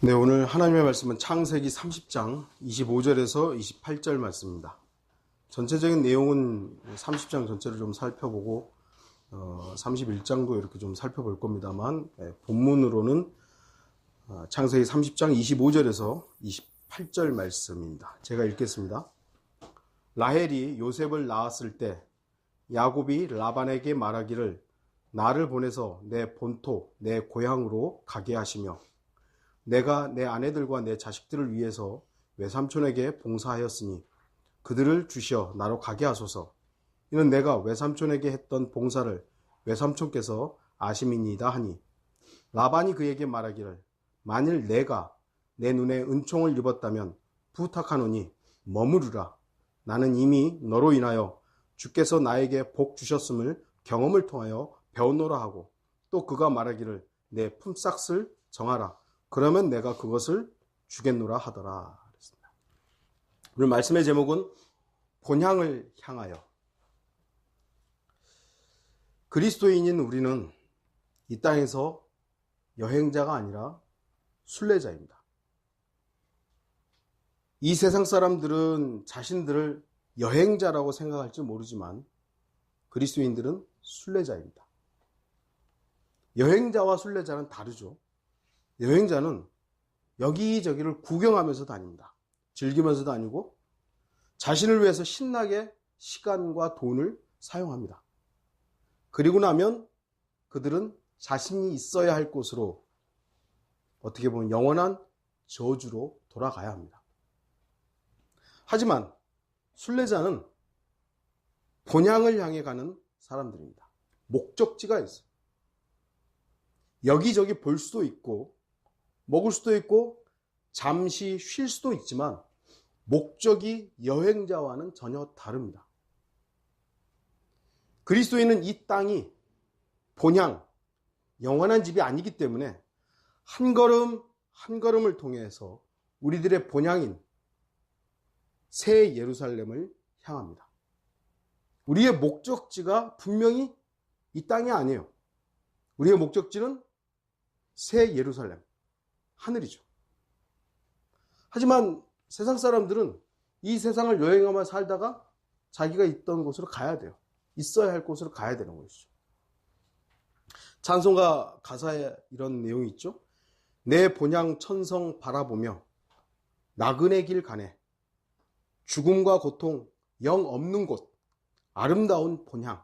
네, 오늘 하나님의 말씀은 창세기 30장 25절에서 28절 말씀입니다. 전체적인 내용은 30장 전체를 좀 살펴보고 31장도 이렇게 좀 살펴볼 겁니다만, 본문으로는 창세기 30장 25절에서 28절 말씀입니다. 제가 읽겠습니다. 라헬이 요셉을 낳았을 때 야곱이 라반에게 말하기를 나를 보내서 내 본토 내 고향으로 가게 하시며 내가 내 아내들과 내 자식들을 위해서 외삼촌에게 봉사하였으니 그들을 주시어 나로 가게 하소서. 이는 내가 외삼촌에게 했던 봉사를 외삼촌께서 아심이니이다 하니, 라반이 그에게 말하기를 만일 내가 내 눈에 은총을 입었다면 부탁하노니 머무르라. 나는 이미 너로 인하여 주께서 나에게 복 주셨음을 경험을 통하여 배우노라 하고, 또 그가 말하기를 내 품삯을 정하라. 그러면 내가 그것을 주겠노라 하더라. 그랬습니다. 오늘 말씀의 제목은 본향을 향하여. 그리스도인인 우리는 이 땅에서 여행자가 아니라 순례자입니다. 이 세상 사람들은 자신들을 여행자라고 생각할지 모르지만 그리스도인들은 순례자입니다. 여행자와 순례자는 다르죠. 여행자는 여기저기를 구경하면서 다닙니다. 즐기면서 다니고 자신을 위해서 신나게 시간과 돈을 사용합니다. 그리고 나면 그들은 자신이 있어야 할 곳으로, 어떻게 보면 영원한 저주로 돌아가야 합니다. 하지만 순례자는 본향을 향해 가는 사람들입니다. 목적지가 있어요. 여기저기 볼 수도 있고 먹을 수도 있고 잠시 쉴 수도 있지만 목적이 여행자와는 전혀 다릅니다. 그리스도인은 이 땅이 본향, 영원한 집이 아니기 때문에 한 걸음 한 걸음을 통해서 우리들의 본향인 새 예루살렘을 향합니다. 우리의 목적지가 분명히 이 땅이 아니에요. 우리의 목적지는 새 예루살렘, 하늘이죠. 하지만 세상 사람들은 이 세상을 여행하며 살다가 자기가 있던 곳으로 가야 돼요. 있어야 할 곳으로 가야 되는 것이죠. 찬송가 가사에 이런 내용이 있죠. 내 본향 천성 바라보며 나그네 길 가네. 죽음과 고통 영 없는 곳, 아름다운 본향.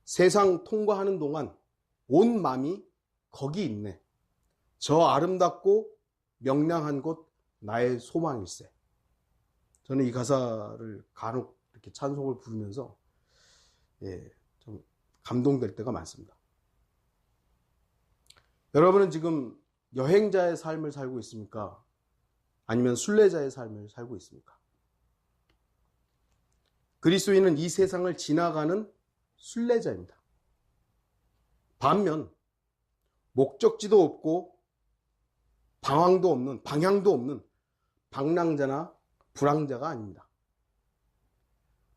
세상 통과하는 동안 온 마음이 거기 있네. 저 아름답고 명랑한 곳 나의 소망일세. 저는 이 가사를 간혹 이렇게 찬송을 부르면서 좀 감동될 때가 많습니다. 여러분은 지금 여행자의 삶을 살고 있습니까? 아니면 순례자의 삶을 살고 있습니까? 그리스도인은 이 세상을 지나가는 순례자입니다. 반면 목적지도 없고 방황도 없는, 방향도 없는 방랑자나 불황자가 아닙니다.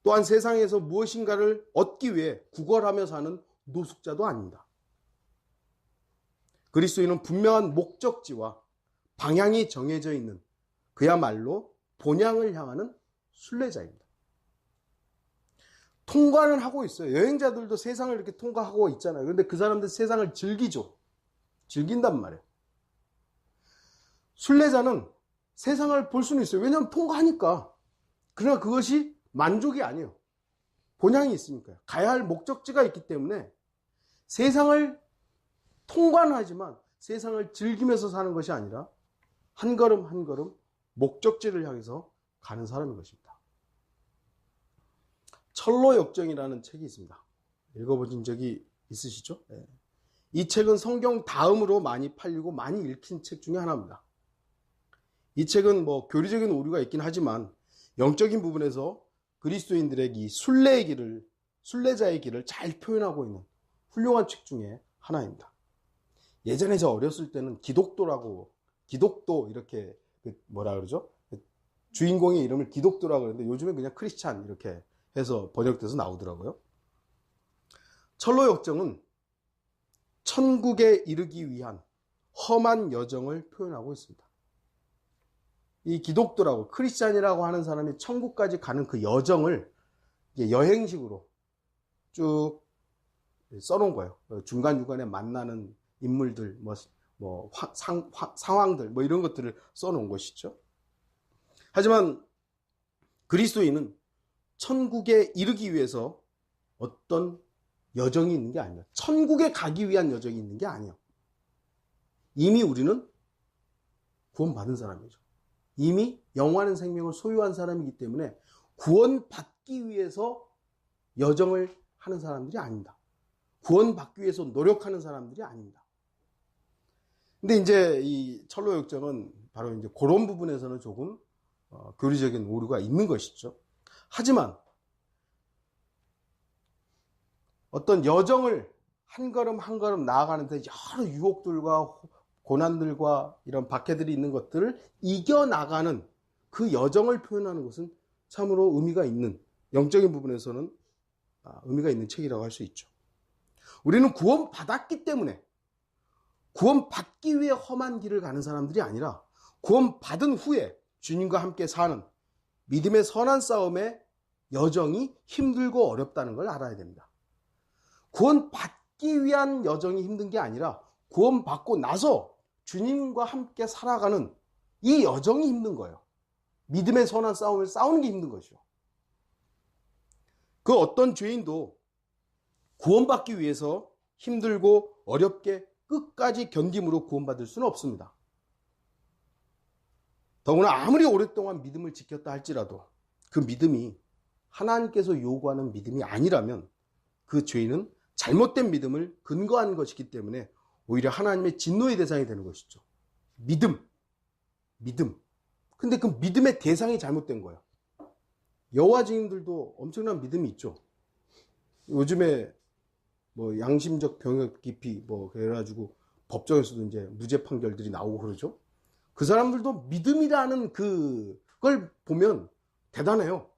또한 세상에서 무엇인가를 얻기 위해 구걸하며 사는 노숙자도 아닙니다. 그리스도인은 분명한 목적지와 방향이 정해져 있는, 그야말로 본향을 향하는 순례자입니다. 통과는 하고 있어요. 여행자들도 세상을 이렇게 통과하고 있잖아요. 그런데 그 사람들 세상을 즐기죠. 즐긴단 말이에요. 순례자는 세상을 볼 수는 있어요. 왜냐하면 통과하니까. 그러나 그것이 만족이 아니에요. 본향이 있으니까요. 가야 할 목적지가 있기 때문에 세상을 통과는 하지만 세상을 즐기면서 사는 것이 아니라 한 걸음 한 걸음 목적지를 향해서 가는 사람인 것입니다. 철로역정이라는 책이 있습니다. 읽어보신 적이 있으시죠? 네. 이 책은 성경 다음으로 많이 팔리고 많이 읽힌 책 중에 하나입니다. 이 책은 교리적인 오류가 있긴 하지만 영적인 부분에서 그리스도인들에게 이 순례자의 길을 잘 표현하고 있는 훌륭한 책 중에 하나입니다. 예전에 저 어렸을 때는 기독도 이렇게 주인공의 이름을 기독도라고 그러는데 요즘엔 그냥 크리스찬 이렇게 해서 번역돼서 나오더라고요. 철로역정은 천국에 이르기 위한 험한 여정을 표현하고 있습니다. 이 기독교라고 크리스찬이라고 하는 사람이 천국까지 가는 그 여정을 여행식으로 쭉 써놓은 거예요. 중간중간에 만나는 인물들, 상황들, 이런 것들을 써놓은 것이죠. 하지만 그리스도인은 천국에 이르기 위해서 어떤 여정이 있는 게 아니에요. 천국에 가기 위한 여정이 있는 게 아니에요. 이미 우리는 구원받은 사람이죠. 이미 영원한 생명을 소유한 사람이기 때문에 구원받기 위해서 여정을 하는 사람들이 아닙니다. 구원받기 위해서 노력하는 사람들이 아닙니다. 근데 이제 이 철로 역정은 바로 이제 그런 부분에서는 조금 교리적인 오류가 있는 것이죠. 하지만 어떤 여정을 한 걸음 한 걸음 나아가는데 여러 유혹들과 고난들과 이런 박해들이 있는 것들을 이겨나가는 그 여정을 표현하는 것은 참으로 의미가 있는, 영적인 부분에서는 의미가 있는 책이라고 할 수 있죠. 우리는 구원받았기 때문에 구원받기 위해 험한 길을 가는 사람들이 아니라 구원받은 후에 주님과 함께 사는 믿음의 선한 싸움의 여정이 힘들고 어렵다는 걸 알아야 됩니다. 구원받기 위한 여정이 힘든 게 아니라 구원받고 나서 주님과 함께 살아가는 이 여정이 힘든 거예요. 믿음의 선한 싸움을 싸우는 게 힘든 것이죠. 그 어떤 죄인도 구원받기 위해서 힘들고 어렵게 끝까지 견딤으로 구원받을 수는 없습니다. 더구나 아무리 오랫동안 믿음을 지켰다 할지라도 그 믿음이 하나님께서 요구하는 믿음이 아니라면 그 죄인은 잘못된 믿음을 근거한 것이기 때문에 오히려 하나님의 진노의 대상이 되는 것이죠. 믿음. 근데 그 믿음의 대상이 잘못된 거예요. 여호와 증인들도 엄청난 믿음이 있죠. 요즘에 양심적 병역 기피 그래가지고 법정에서도 이제 무죄 판결들이 나오고 그러죠. 그 사람들도 믿음이라는 그걸 보면 대단해요.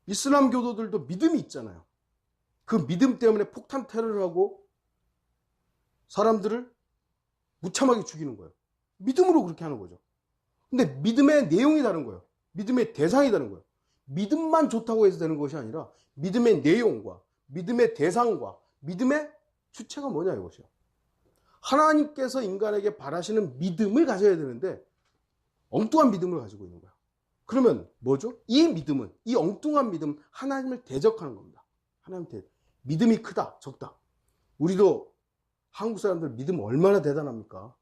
이슬람 교도들도 믿음이 있잖아요. 그 믿음 때문에 폭탄 테러를 하고 사람들을 무참하게 죽이는 거예요. 믿음으로 그렇게 하는 거죠. 근데 믿음의 내용이 다른 거예요. 믿음의 대상이 다른 거예요. 믿음만 좋다고 해서 되는 것이 아니라 믿음의 내용과 믿음의 대상과 믿음의 주체가 뭐냐 이것이요. 하나님께서 인간에게 바라시는 믿음을 가져야 되는데 엉뚱한 믿음을 가지고 있는 거예요. 그러면 뭐죠? 이 믿음은, 이 엉뚱한 믿음은 하나님을 대적하는 겁니다. 믿음이 크다, 적다. 우리도 한국 사람들 믿음 얼마나 대단합니까?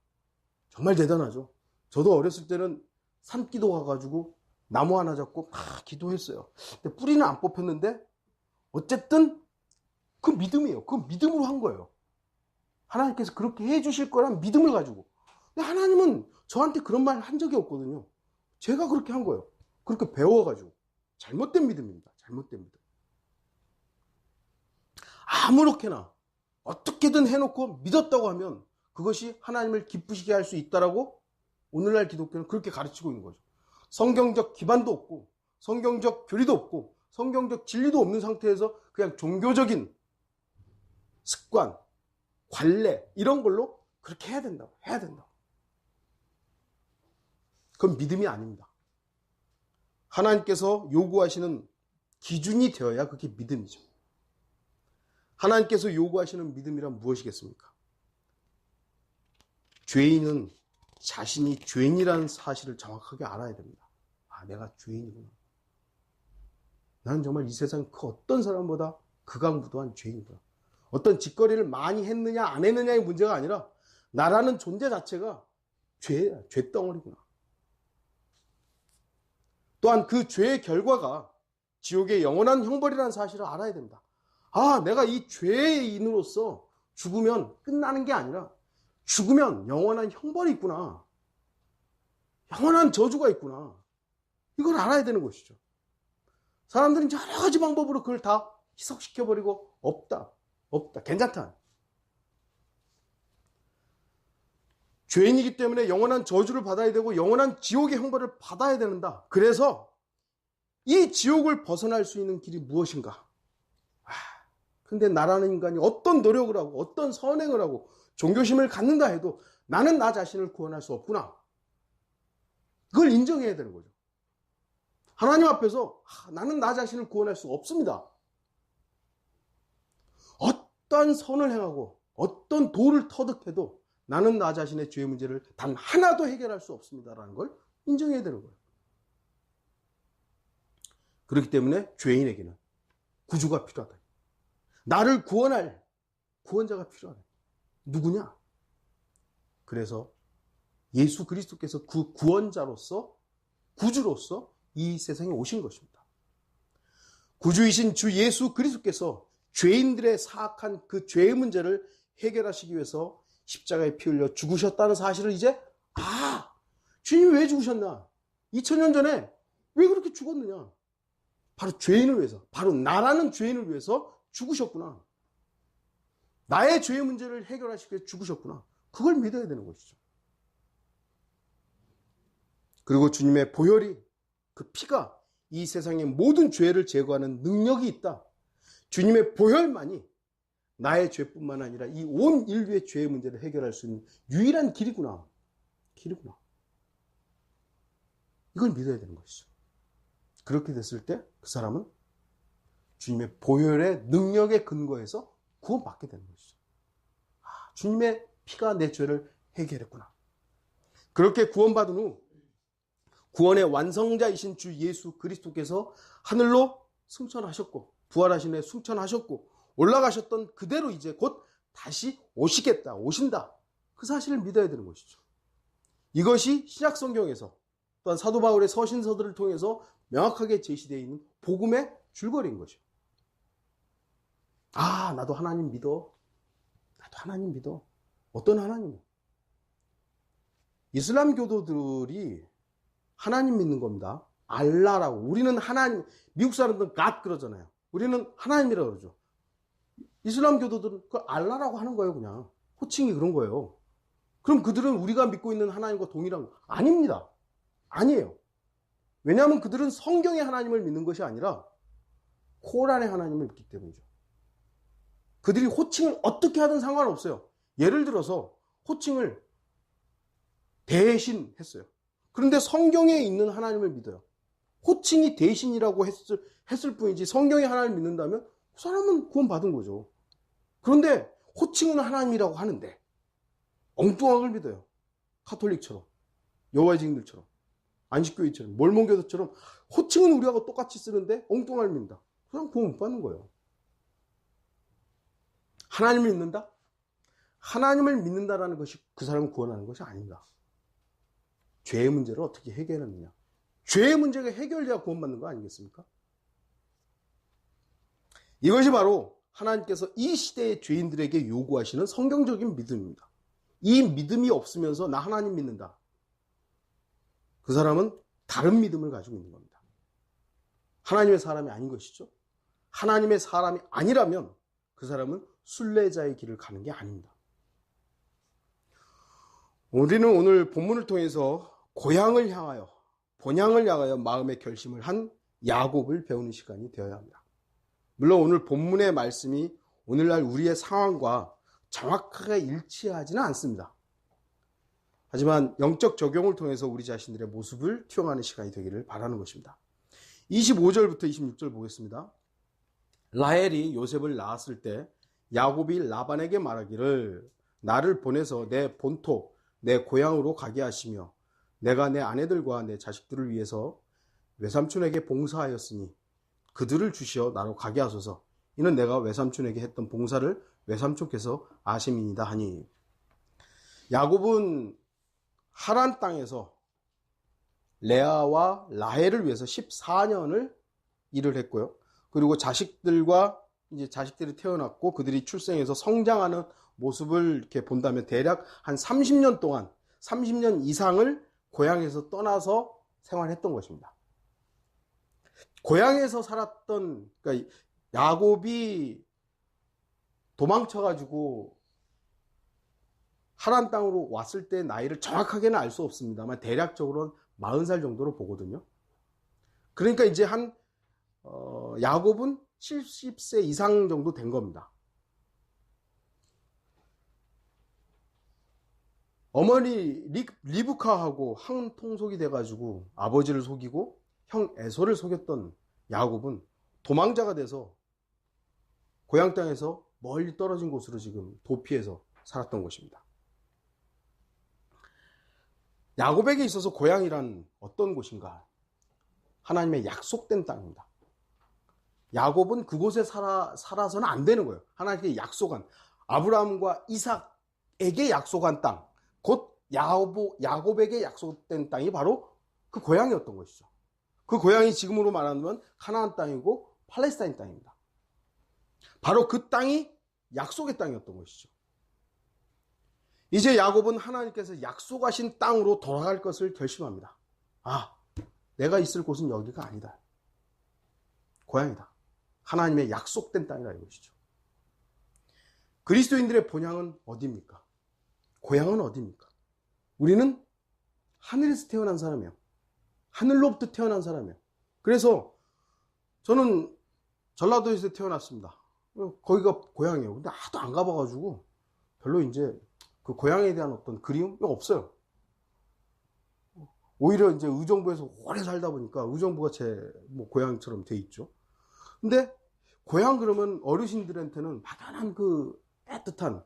정말 대단하죠. 저도 어렸을 때는 산기도 가가지고 나무 하나 잡고 막 기도했어요. 근데 뿌리는 안 뽑혔는데 어쨌든 그 믿음이에요. 그 믿음으로 한 거예요. 하나님께서 그렇게 해주실 거란 믿음을 가지고. 근데 하나님은 저한테 그런 말 한 적이 없거든요. 제가 그렇게 한 거예요. 그렇게 배워가지고. 잘못된 믿음입니다. 잘못된 믿음. 아무렇게나 어떻게든 해놓고 믿었다고 하면 그것이 하나님을 기쁘시게 할 수 있다라고 오늘날 기독교는 그렇게 가르치고 있는 거죠. 성경적 기반도 없고 성경적 교리도 없고 성경적 진리도 없는 상태에서 그냥 종교적인 습관, 관례 이런 걸로 그렇게 해야 된다고. 그건 믿음이 아닙니다. 하나님께서 요구하시는 기준이 되어야 그게 믿음이죠. 하나님께서 요구하시는 믿음이란 무엇이겠습니까? 죄인은 자신이 죄인이라는 사실을 정확하게 알아야 됩니다. 아, 내가 죄인이구나. 나는 정말 이 세상 그 어떤 사람보다 극악무도한 죄인이구나. 어떤 짓거리를 많이 했느냐 안 했느냐의 문제가 아니라 나라는 존재 자체가 죄야, 죄덩어리구나. 또한 그 죄의 결과가 지옥의 영원한 형벌이라는 사실을 알아야 됩니다. 아, 내가 이 죄인으로서 죽으면 끝나는 게 아니라 죽으면 영원한 형벌이 있구나. 영원한 저주가 있구나. 이걸 알아야 되는 것이죠. 사람들은 여러 가지 방법으로 그걸 다 희석시켜버리고 없다. 괜찮다. 죄인이기 때문에 영원한 저주를 받아야 되고 영원한 지옥의 형벌을 받아야 된다. 그래서 이 지옥을 벗어날 수 있는 길이 무엇인가? 근데 나라는 인간이 어떤 노력을 하고 어떤 선행을 하고 종교심을 갖는다 해도 나는 나 자신을 구원할 수 없구나. 그걸 인정해야 되는 거죠. 하나님 앞에서 나는 나 자신을 구원할 수 없습니다. 어떤 선을 행하고 어떤 도를 터득해도 나는 나 자신의 죄의 문제를 단 하나도 해결할 수 없습니다라는 걸 인정해야 되는 거예요. 그렇기 때문에 죄인에게는 구주가 필요하다. 나를 구원할 구원자가 필요하다. 누구냐? 그래서 예수 그리스도께서 그 구원자로서 구주로서 이 세상에 오신 것입니다. 구주이신 주 예수 그리스도께서 죄인들의 사악한 그 죄의 문제를 해결하시기 위해서 십자가에 피 흘려 죽으셨다는 사실을 이제 주님이 왜 죽으셨나? 2000년 전에 왜 그렇게 죽었느냐? 바로 죄인을 위해서, 바로 나라는 죄인을 위해서 죽으셨구나. 나의 죄의 문제를 해결하시기 위해 죽으셨구나. 그걸 믿어야 되는 것이죠. 그리고 주님의 보혈이, 그 피가 이 세상의 모든 죄를 제거하는 능력이 있다. 주님의 보혈만이 나의 죄뿐만 아니라 이 온 인류의 죄의 문제를 해결할 수 있는 유일한 길이구나. 이걸 믿어야 되는 것이죠. 그렇게 됐을 때 그 사람은 주님의 보혈의 능력에 근거해서 구원받게 되는 것이죠. 주님의 피가 내 죄를 해결했구나. 그렇게 구원받은 후 구원의 완성자이신 주 예수 그리스도께서 하늘로 승천하셨고 부활하신 후에 승천하셨고 올라가셨던 그대로 이제 곧 다시 오신다. 그 사실을 믿어야 되는 것이죠. 이것이 신약 성경에서 또한 사도 바울의 서신서들을 통해서 명확하게 제시되어 있는 복음의 줄거리인 거죠. 나도 하나님 믿어. 어떤 하나님이요? 이슬람 교도들이 하나님 믿는 겁니다. 알라라고. 우리는 하나님, 미국 사람들은 God 그러잖아요. 우리는 하나님이라고 그러죠. 이슬람 교도들은 그 알라라고 하는 거예요, 그냥. 호칭이 그런 거예요. 그럼 그들은 우리가 믿고 있는 하나님과 동일한 거? 아닙니다. 아니에요. 왜냐하면 그들은 성경의 하나님을 믿는 것이 아니라 코란의 하나님을 믿기 때문이죠. 그들이 호칭을 어떻게 하든 상관없어요. 예를 들어서 호칭을 대신 했어요. 그런데 성경에 있는 하나님을 믿어요. 호칭이 대신이라고 했을 뿐이지 성경의 하나님을 믿는다면 그 사람은 구원받은 거죠. 그런데 호칭은 하나님이라고 하는데 엉뚱한 걸 믿어요. 카톨릭처럼, 여호와의 증인들처럼, 안식교회처럼, 몰몬교도처럼 호칭은 우리하고 똑같이 쓰는데 엉뚱한 걸 믿는다. 그냥 구원 못 받는 거예요. 하나님을 믿는다? 하나님을 믿는다라는 것이 그 사람을 구원하는 것이 아닙니다. 죄의 문제를 어떻게 해결하느냐. 죄의 문제가 해결돼야 구원받는 거 아니겠습니까? 이것이 바로 하나님께서 이 시대의 죄인들에게 요구하시는 성경적인 믿음입니다. 이 믿음이 없으면서 나 하나님 믿는다. 그 사람은 다른 믿음을 가지고 있는 겁니다. 하나님의 사람이 아닌 것이죠. 하나님의 사람이 아니라면 그 사람은 순례자의 길을 가는 게 아닙니다. 우리는 오늘 본문을 통해서 본향을 향하여 마음의 결심을 한 야곱을 배우는 시간이 되어야 합니다. 물론 오늘 본문의 말씀이 오늘날 우리의 상황과 정확하게 일치하지는 않습니다. 하지만 영적 적용을 통해서 우리 자신들의 모습을 투영하는 시간이 되기를 바라는 것입니다. 25절부터 26절 보겠습니다. 라헬이 요셉을 낳았을 때 야곱이 라반에게 말하기를 나를 보내서 내 본토 내 고향으로 가게 하시며 내가 내 아내들과 내 자식들을 위해서 외삼촌에게 봉사하였으니 그들을 주시어 나로 가게 하소서. 이는 내가 외삼촌에게 했던 봉사를 외삼촌께서 아심이니이다 하니. 야곱은 하란 땅에서 레아와 라헬을 위해서 14년을 일을 했고요. 그리고 자식들이 태어났고 그들이 출생해서 성장하는 모습을 이렇게 본다면 대략 한 30년 동안, 30년 이상을 고향에서 떠나서 생활했던 것입니다. 고향에서 살았던, 그러니까 야곱이 도망쳐가지고 하란 땅으로 왔을 때 나이를 정확하게는 알 수 없습니다만 대략적으로는 40살 정도로 보거든요. 그러니까 이제 야곱은 70세 이상 정도 된 겁니다. 어머니 리브카하고 한통속이 돼가지고 아버지를 속이고 형 에서를 속였던 야곱은 도망자가 돼서 고향 땅에서 멀리 떨어진 곳으로 지금 도피해서 살았던 것입니다. 야곱에게 있어서 고향이란 어떤 곳인가? 하나님의 약속된 땅입니다. 야곱은 그곳에 살아서는 안 되는 거예요. 하나님께 약속한, 아브라함과 이삭에게 약속한 땅, 곧 야곱에게 약속된 땅이 바로 그 고향이었던 것이죠. 그 고향이 지금으로 말하면 가나안 땅이고 팔레스타인 땅입니다. 바로 그 땅이 약속의 땅이었던 것이죠. 이제 야곱은 하나님께서 약속하신 땅으로 돌아갈 것을 결심합니다. 아, 내가 있을 곳은 여기가 아니다. 고향이다. 하나님의 약속된 땅이라 이것이죠. 그리스도인들의 본향은 어디입니까? 고향은 어디입니까? 우리는 하늘에서 태어난 사람이에요. 하늘로부터 태어난 사람이에요. 그래서 저는 전라도에서 태어났습니다. 거기가 고향이에요. 근데 하도 안 가봐가지고 별로 이제 그 고향에 대한 어떤 그리움이 없어요. 오히려 이제 의정부에서 오래 살다 보니까 의정부가 제 고향처럼 돼 있죠. 근데 고향 그러면 어르신들한테는 막연한 그 따뜻한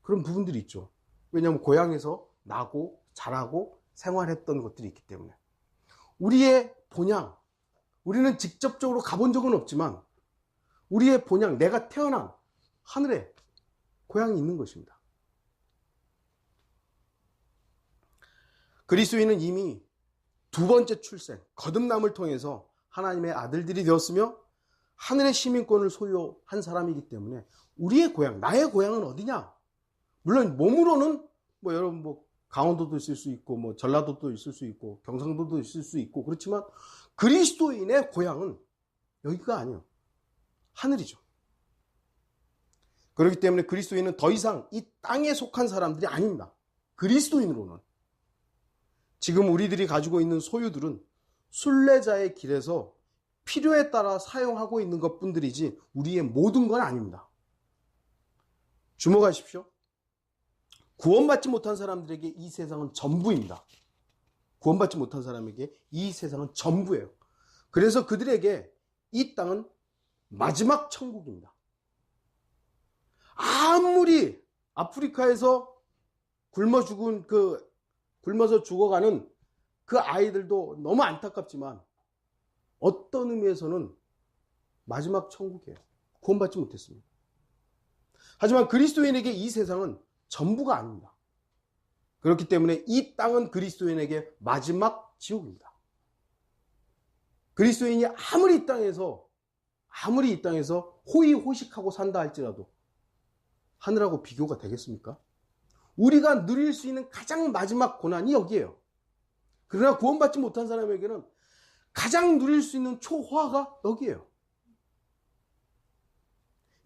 그런 부분들이 있죠. 왜냐하면 고향에서 나고 자라고 생활했던 것들이 있기 때문에. 우리의 본향, 우리는 직접적으로 가본 적은 없지만 우리의 본향, 내가 태어난 하늘에 고향이 있는 것입니다. 그리스도인은 이미 두 번째 출생, 거듭남을 통해서 하나님의 아들들이 되었으며 하늘의 시민권을 소유한 사람이기 때문에 우리의 고향, 나의 고향은 어디냐? 물론 몸으로는 여러분 강원도도 있을 수 있고 전라도도 있을 수 있고 경상도도 있을 수 있고 그렇지만 그리스도인의 고향은 여기가 아니에요. 하늘이죠. 그렇기 때문에 그리스도인은 더 이상 이 땅에 속한 사람들이 아닙니다. 그리스도인으로는. 지금 우리들이 가지고 있는 소유들은 순례자의 길에서 필요에 따라 사용하고 있는 것뿐들이지 우리의 모든 건 아닙니다. 주목하십시오. 구원받지 못한 사람들에게 이 세상은 전부입니다. 구원받지 못한 사람에게 이 세상은 전부예요. 그래서 그들에게 이 땅은 마지막 천국입니다. 아무리 아프리카에서 굶어서 죽어가는 그 아이들도 너무 안타깝지만 어떤 의미에서는 마지막 천국이에요. 구원받지 못했습니다. 하지만 그리스도인에게 이 세상은 전부가 아닙니다. 그렇기 때문에 이 땅은 그리스도인에게 마지막 지옥입니다. 그리스도인이 아무리 이 땅에서 호의호식하고 산다 할지라도 하늘하고 비교가 되겠습니까? 우리가 누릴 수 있는 가장 마지막 고난이 여기에요. 그러나 구원받지 못한 사람에게는 가장 누릴 수 있는 초화가 여기에요.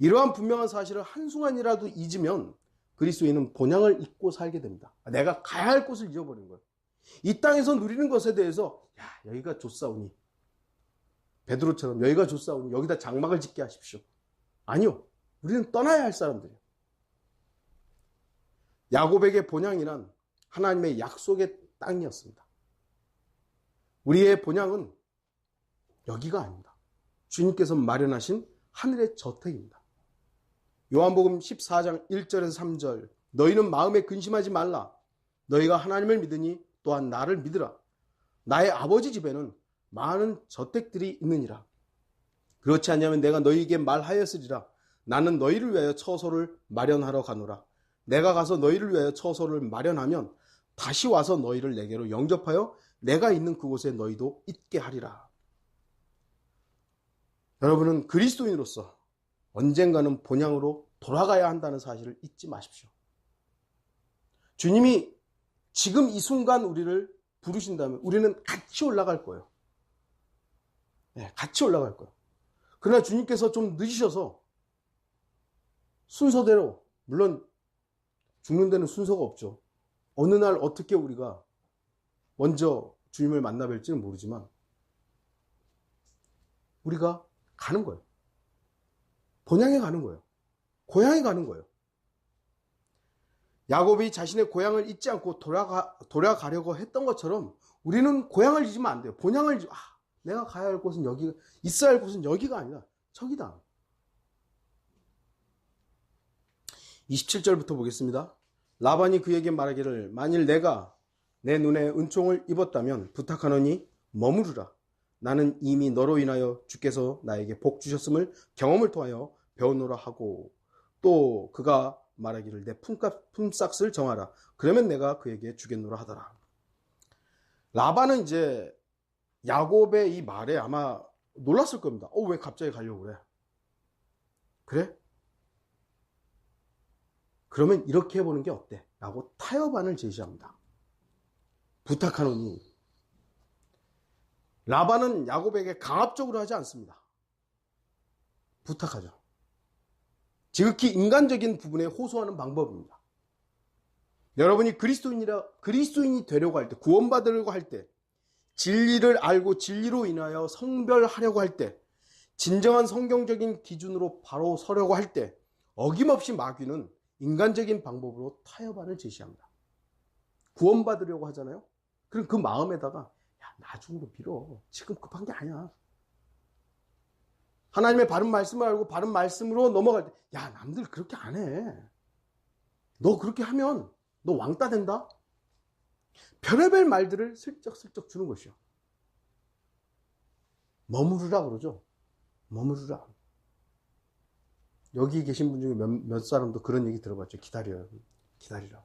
이러한 분명한 사실을 한순간이라도 잊으면 그리스도인은 본향을 잊고 살게 됩니다. 내가 가야 할 곳을 잊어버린 거예요. 이 땅에서 누리는 것에 대해서 여기가 좋사오니 베드로처럼 여기가 좋사오니 여기다 장막을 짓게 하십시오. 아니요. 우리는 떠나야 할 사람들이에요. 야곱에게 본향이란 하나님의 약속의 땅이었습니다. 우리의 본향은 여기가 아닙니다. 주님께서 마련하신 하늘의 저택입니다. 요한복음 14장 1절에서 3절 너희는 마음에 근심하지 말라. 너희가 하나님을 믿으니 또한 나를 믿으라. 나의 아버지 집에는 많은 저택들이 있느니라. 그렇지 않냐면 내가 너희에게 말하였으리라. 나는 너희를 위하여 처소를 마련하러 가노라. 내가 가서 너희를 위하여 처소를 마련하면 다시 와서 너희를 내게로 영접하여 내가 있는 그곳에 너희도 있게 하리라. 여러분은 그리스도인으로서 언젠가는 본향으로 돌아가야 한다는 사실을 잊지 마십시오. 주님이 지금 이 순간 우리를 부르신다면 우리는 같이 올라갈 거예요. 같이 올라갈 거예요. 그러나 주님께서 좀 늦으셔서 순서대로, 물론 죽는 데는 순서가 없죠. 어느 날 어떻게 우리가 먼저 주님을 만나 뵐지는 모르지만 우리가 가는 거예요. 본향에 가는 거예요. 고향에 가는 거예요. 야곱이 자신의 고향을 잊지 않고 돌아가려고 했던 것처럼 우리는 고향을 잊으면 안 돼요. 본향을 잊으면, 내가 가야 할 곳은 여기가, 있어야 할 곳은 여기가 아니라 저기다. 27절부터 보겠습니다. 라반이 그에게 말하기를 만일 내가 내 눈에 은총을 입었다면 부탁하노니 머무르라. 나는 이미 너로 인하여 주께서 나에게 복 주셨음을 경험을 통하여 배우노라 하고 또 그가 말하기를 내 품삯을 정하라. 그러면 내가 그에게 주겠노라 하더라. 라반은 이제 야곱의 이 말에 아마 놀랐을 겁니다. 왜 갑자기 가려고 그래? 그래? 그러면 이렇게 해보는 게 어때? 라고 타협안을 제시합니다. 부탁하노니. 라반은 야곱에게 강압적으로 하지 않습니다. 부탁하죠. 지극히 인간적인 부분에 호소하는 방법입니다. 여러분이 그리스도인이 되려고 할 때, 구원받으려고 할 때, 진리를 알고 진리로 인하여 성별하려고 할 때, 진정한 성경적인 기준으로 바로 서려고 할 때, 어김없이 마귀는 인간적인 방법으로 타협안을 제시합니다. 구원받으려고 하잖아요. 그럼 그 마음에다가 나중으로 미뤄. 지금 급한 게 아니야. 하나님의 바른 말씀을 알고 바른 말씀으로 넘어갈 때 남들 그렇게 안 해. 너 그렇게 하면 너 왕따 된다. 별의별 말들을 슬쩍슬쩍 주는 것이요. 머무르라 그러죠. 머무르라. 여기 계신 분 중에 몇 사람도 그런 얘기 들어봤죠. 기다려요. 기다리라.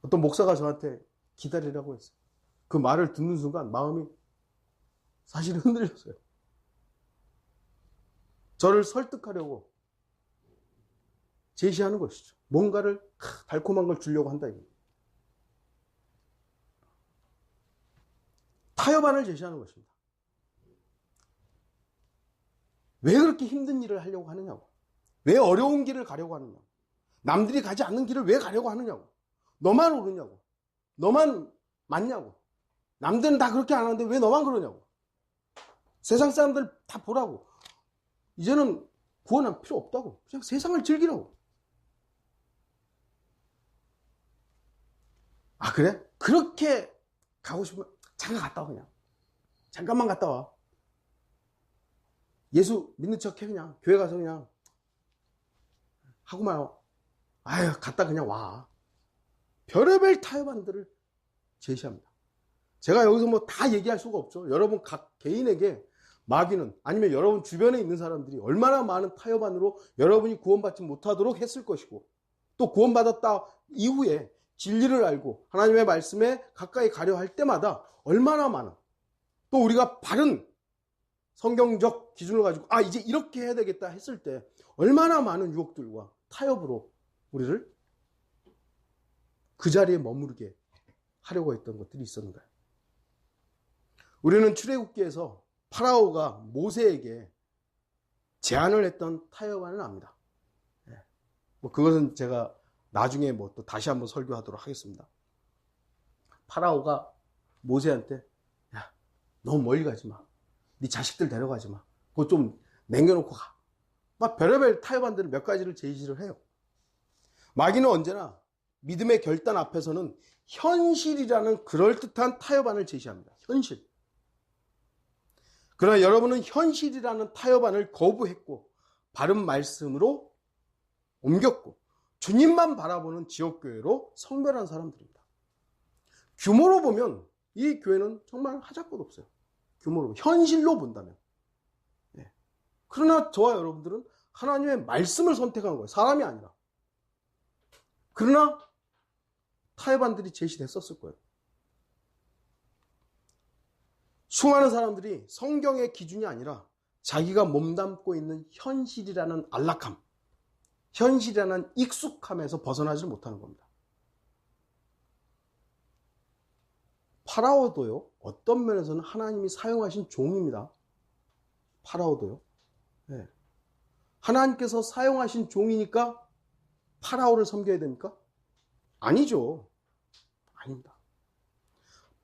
어떤 목사가 저한테 기다리라고 했어요. 그 말을 듣는 순간 마음이 사실 흔들렸어요. 저를 설득하려고 제시하는 것이죠. 뭔가를 달콤한 걸 주려고 한다. 타협안을 제시하는 것입니다. 왜 그렇게 힘든 일을 하려고 하느냐고. 왜 어려운 길을 가려고 하느냐고. 남들이 가지 않는 길을 왜 가려고 하느냐고. 너만 오르냐고. 너만 맞냐고. 남들은 다 그렇게 안 하는데 왜 너만 그러냐고. 세상 사람들 다 보라고. 이제는 구원은 필요 없다고. 그냥 세상을 즐기라고. 그래? 그렇게 가고 싶으면 잠깐 갔다 와 그냥. 잠깐만 갔다 와. 예수 믿는 척 해 그냥. 교회 가서 그냥 하고 마요. 갔다 그냥 와. 별의별 타협안들을 제시합니다. 제가 여기서 뭐 다 얘기할 수가 없죠. 여러분 각 개인에게 마귀는 아니면 여러분 주변에 있는 사람들이 얼마나 많은 타협안으로 여러분이 구원받지 못하도록 했을 것이고 또 구원받았다 이후에 진리를 알고 하나님의 말씀에 가까이 가려 할 때마다 얼마나 많은 또 우리가 바른 성경적 기준을 가지고 이제 이렇게 해야 되겠다 했을 때 얼마나 많은 유혹들과 타협으로 우리를 그 자리에 머무르게 하려고 했던 것들이 있었는가요? 우리는 출애굽기에서 파라오가 모세에게 제안을 했던 타협안을 압니다. 그것은 제가 나중에 또 다시 한번 설교하도록 하겠습니다. 파라오가 모세한테 너무 멀리 가지 마. 네 자식들 데려가지 마. 그거 좀 남겨놓고 가. 막 별의별 타협안들을 몇 가지를 제시를 해요. 마귀는 언제나 믿음의 결단 앞에서는 현실이라는 그럴듯한 타협안을 제시합니다. 현실. 그러나 여러분은 현실이라는 타협안을 거부했고 바른 말씀으로 옮겼고 주님만 바라보는 지역교회로 성별한 사람들입니다. 규모로 보면 이 교회는 정말 하잘것 없어요. 규모로, 현실로 본다면. 그러나 저와 여러분들은 하나님의 말씀을 선택한 거예요. 사람이 아니라. 그러나 타협안들이 제시됐었을 거예요. 수많은 사람들이 성경의 기준이 아니라 자기가 몸담고 있는 현실이라는 안락함, 현실이라는 익숙함에서 벗어나지 못하는 겁니다. 파라오도요, 어떤 면에서는 하나님이 사용하신 종입니다. 파라오도요. 하나님께서 사용하신 종이니까 파라오를 섬겨야 됩니까? 아니죠. 아닙니다.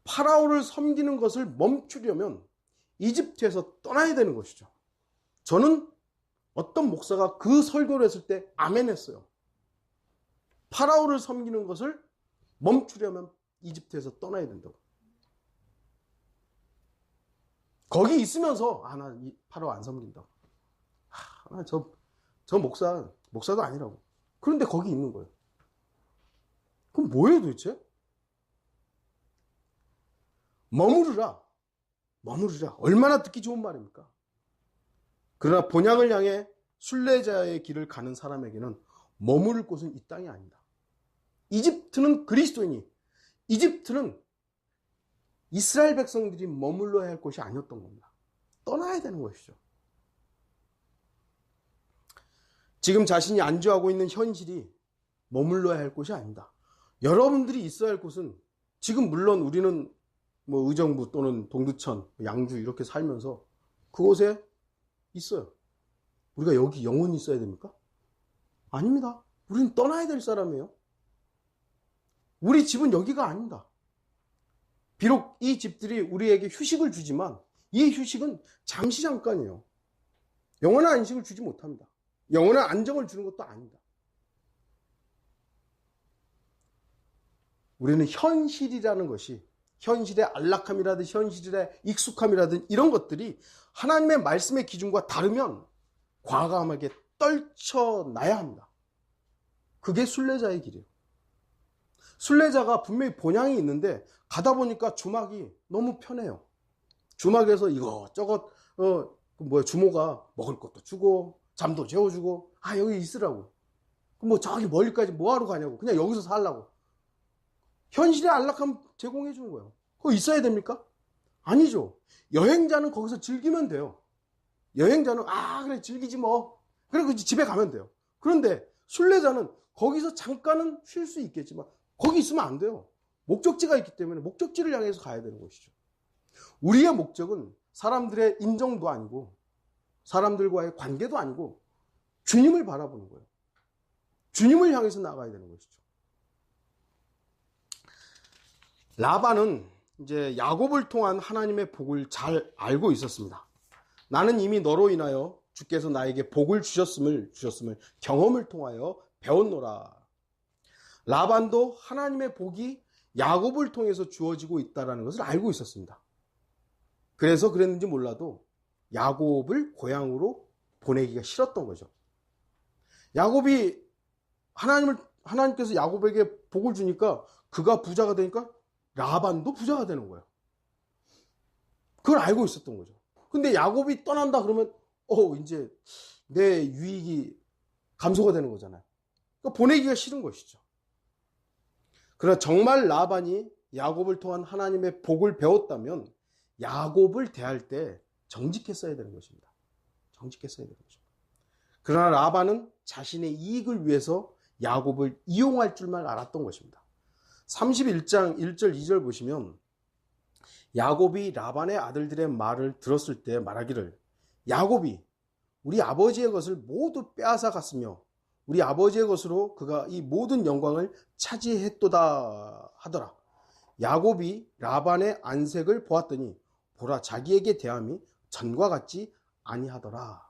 파라오를 섬기는 것을 멈추려면 이집트에서 떠나야 되는 것이죠. 저는 어떤 목사가 그 설교를 했을 때 아멘 했어요. 파라오를 섬기는 것을 멈추려면 이집트에서 떠나야 된다고. 거기 있으면서 나 파라오 안 섬긴다고. 저 목사도 아니라고. 그런데 거기 있는 거예요. 그럼 뭐예요 도대체? 머무르라. 얼마나 듣기 좋은 말입니까? 그러나 본향을 향해 순례자의 길을 가는 사람에게는 머무를 곳은 이 땅이 아니다. 이집트는 그리스도인이, 이집트는 이스라엘 백성들이 머물러야 할 곳이 아니었던 겁니다. 떠나야 되는 것이죠. 지금 자신이 안주하고 있는 현실이 머물러야 할 곳이 아니다. 여러분들이 있어야 할 곳은, 지금 물론 우리는 뭐 의정부 또는 동두천, 양주 이렇게 살면서 그곳에 있어요. 우리가 여기 영원히 있어야 됩니까? 아닙니다. 우리는 떠나야 될 사람이에요. 우리 집은 여기가 아닙니다. 비록 이 집들이 우리에게 휴식을 주지만 이 휴식은 잠시 잠깐이에요. 영원한 안식을 주지 못합니다. 영원한 안정을 주는 것도 아닙니다. 우리는 현실이라는 것이, 현실의 안락함이라든 현실의 익숙함이라든 이런 것들이 하나님의 말씀의 기준과 다르면 과감하게 떨쳐놔야 합니다. 그게 순례자의 길이에요. 순례자가 분명히 본향이 있는데 가다 보니까 주막이 너무 편해요. 주막에서 이것저것 주모가 먹을 것도 주고 잠도 재워주고 여기 있으라고. 뭐 저기 멀리까지 뭐하러 가냐고. 그냥 여기서 살라고. 현실의 안락함 제공해 주는 거예요. 거기 있어야 됩니까? 아니죠. 여행자는 거기서 즐기면 돼요. 여행자는 그래 즐기지 뭐. 그래 집에 가면 돼요. 그런데 순례자는 거기서 잠깐은 쉴 수 있겠지만 거기 있으면 안 돼요. 목적지가 있기 때문에 목적지를 향해서 가야 되는 것이죠. 우리의 목적은 사람들의 인정도 아니고 사람들과의 관계도 아니고 주님을 바라보는 거예요. 주님을 향해서 나가야 되는 것이죠. 라반은 이제 야곱을 통한 하나님의 복을 잘 알고 있었습니다. 나는 이미 너로 인하여 주께서 나에게 복을 주셨음을 경험을 통하여 배웠노라. 라반도 하나님의 복이 야곱을 통해서 주어지고 있다는 것을 알고 있었습니다. 그래서 그랬는지 몰라도 야곱을 고향으로 보내기가 싫었던 거죠. 하나님께서 야곱에게 복을 주니까 그가 부자가 되니까 라반도 부자가 되는 거예요. 그걸 알고 있었던 거죠. 근데 야곱이 떠난다 그러면 이제 내 유익이 감소가 되는 거잖아요. 그러니까 보내기가 싫은 것이죠. 그러나 정말 라반이 야곱을 통한 하나님의 복을 배웠다면 야곱을 대할 때 정직했어야 되는 것입니다. 정직했어야 되는 거죠. 그러나 라반은 자신의 이익을 위해서 야곱을 이용할 줄만 알았던 것입니다. 31장 1절 2절 보시면 야곱이 라반의 아들들의 말을 들었을 때 말하기를 야곱이 우리 아버지의 것을 모두 빼앗아 갔으며 우리 아버지의 것으로 그가 이 모든 영광을 차지했도다 하더라. 야곱이 라반의 안색을 보았더니 보라 자기에게 대함이 전과 같지 아니하더라.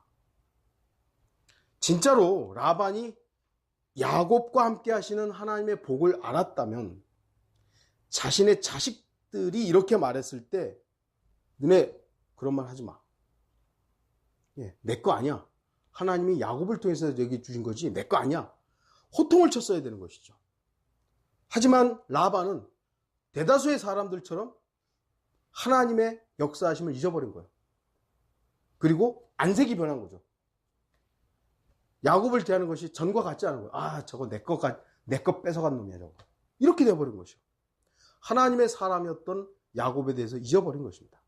진짜로 라반이 야곱과 함께 하시는 하나님의 복을 알았다면 자신의 자식들이 이렇게 말했을 때 너네 그런 말 하지 마. 내 거 아니야. 하나님이 야곱을 통해서 여기 주신 거지 내 거 아니야. 호통을 쳤어야 되는 것이죠. 하지만 라반은 대다수의 사람들처럼 하나님의 역사하심을 잊어버린 거예요. 그리고 안색이 변한 거죠. 야곱을 대하는 것이 전과 같지 않은 거예요. 저거 내 거 뺏어간 놈이야 저거. 이렇게 돼버린 것이요. 하나님의 사람이었던 야곱에 대해서 잊어버린 것입니다.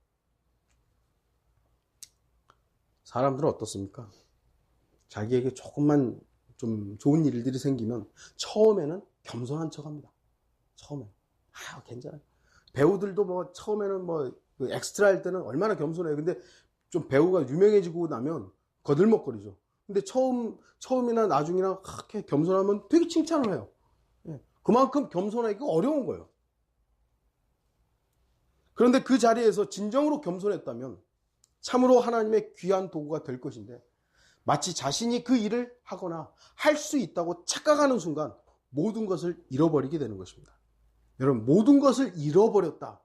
사람들은 어떻습니까? 자기에게 조금만 좀 좋은 일들이 생기면 처음에는 겸손한 척합니다. 처음에 괜찮아요. 배우들도 처음에는 그 엑스트라 할 때는 얼마나 겸손해요. 근데 좀 배우가 유명해지고 나면 거들먹거리죠. 근데 처음이나 나중이나 그렇게 겸손하면 되게 칭찬을 해요. 그만큼 겸손하기가 어려운 거예요. 그런데 그 자리에서 진정으로 겸손했다면 참으로 하나님의 귀한 도구가 될 것인데 마치 자신이 그 일을 하거나 할 수 있다고 착각하는 순간 모든 것을 잃어버리게 되는 것입니다. 여러분, 모든 것을 잃어버렸다.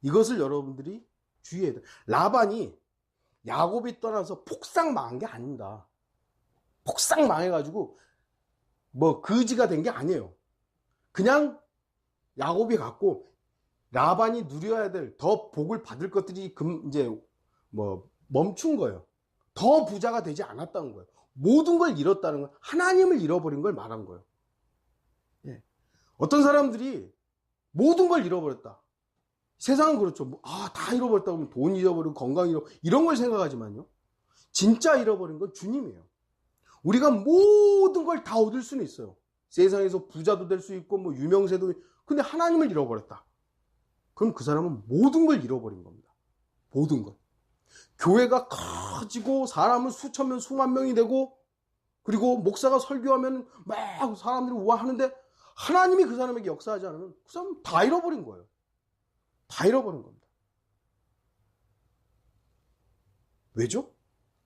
이것을 여러분들이 주의해야 돼요. 라반이 야곱이 떠나서 폭삭 망한 게 아닙니다. 폭삭 망해가지고 뭐 거지가 된 게 아니에요. 그냥 야곱이 갖고 라반이 누려야 될 더 복을 받을 것들이 이제 뭐 멈춘 거예요. 더 부자가 되지 않았다는 거예요. 모든 걸 잃었다는 건 하나님을 잃어버린 걸 말한 거예요. 예. 어떤 사람들이 모든 걸 잃어버렸다. 세상은 그렇죠. 다 잃어버렸다고 하면 돈 잃어버리고 건강 잃어버리고 이런 걸 생각하지만요. 진짜 잃어버린 건 주님이에요. 우리가 모든 걸 다 얻을 수는 있어요. 세상에서 부자도 될 수 있고 뭐 유명세도. 근데 하나님을 잃어버렸다. 그럼 그 사람은 모든 걸 잃어버린 겁니다. 모든 것. 교회가 커지고 사람은 수천 명, 수만 명이 되고 그리고 목사가 설교하면 막 사람들이 우아하는데 하나님이 그 사람에게 역사하지 않으면 그 사람은 다 잃어버린 거예요. 다 잃어버린 겁니다. 왜죠?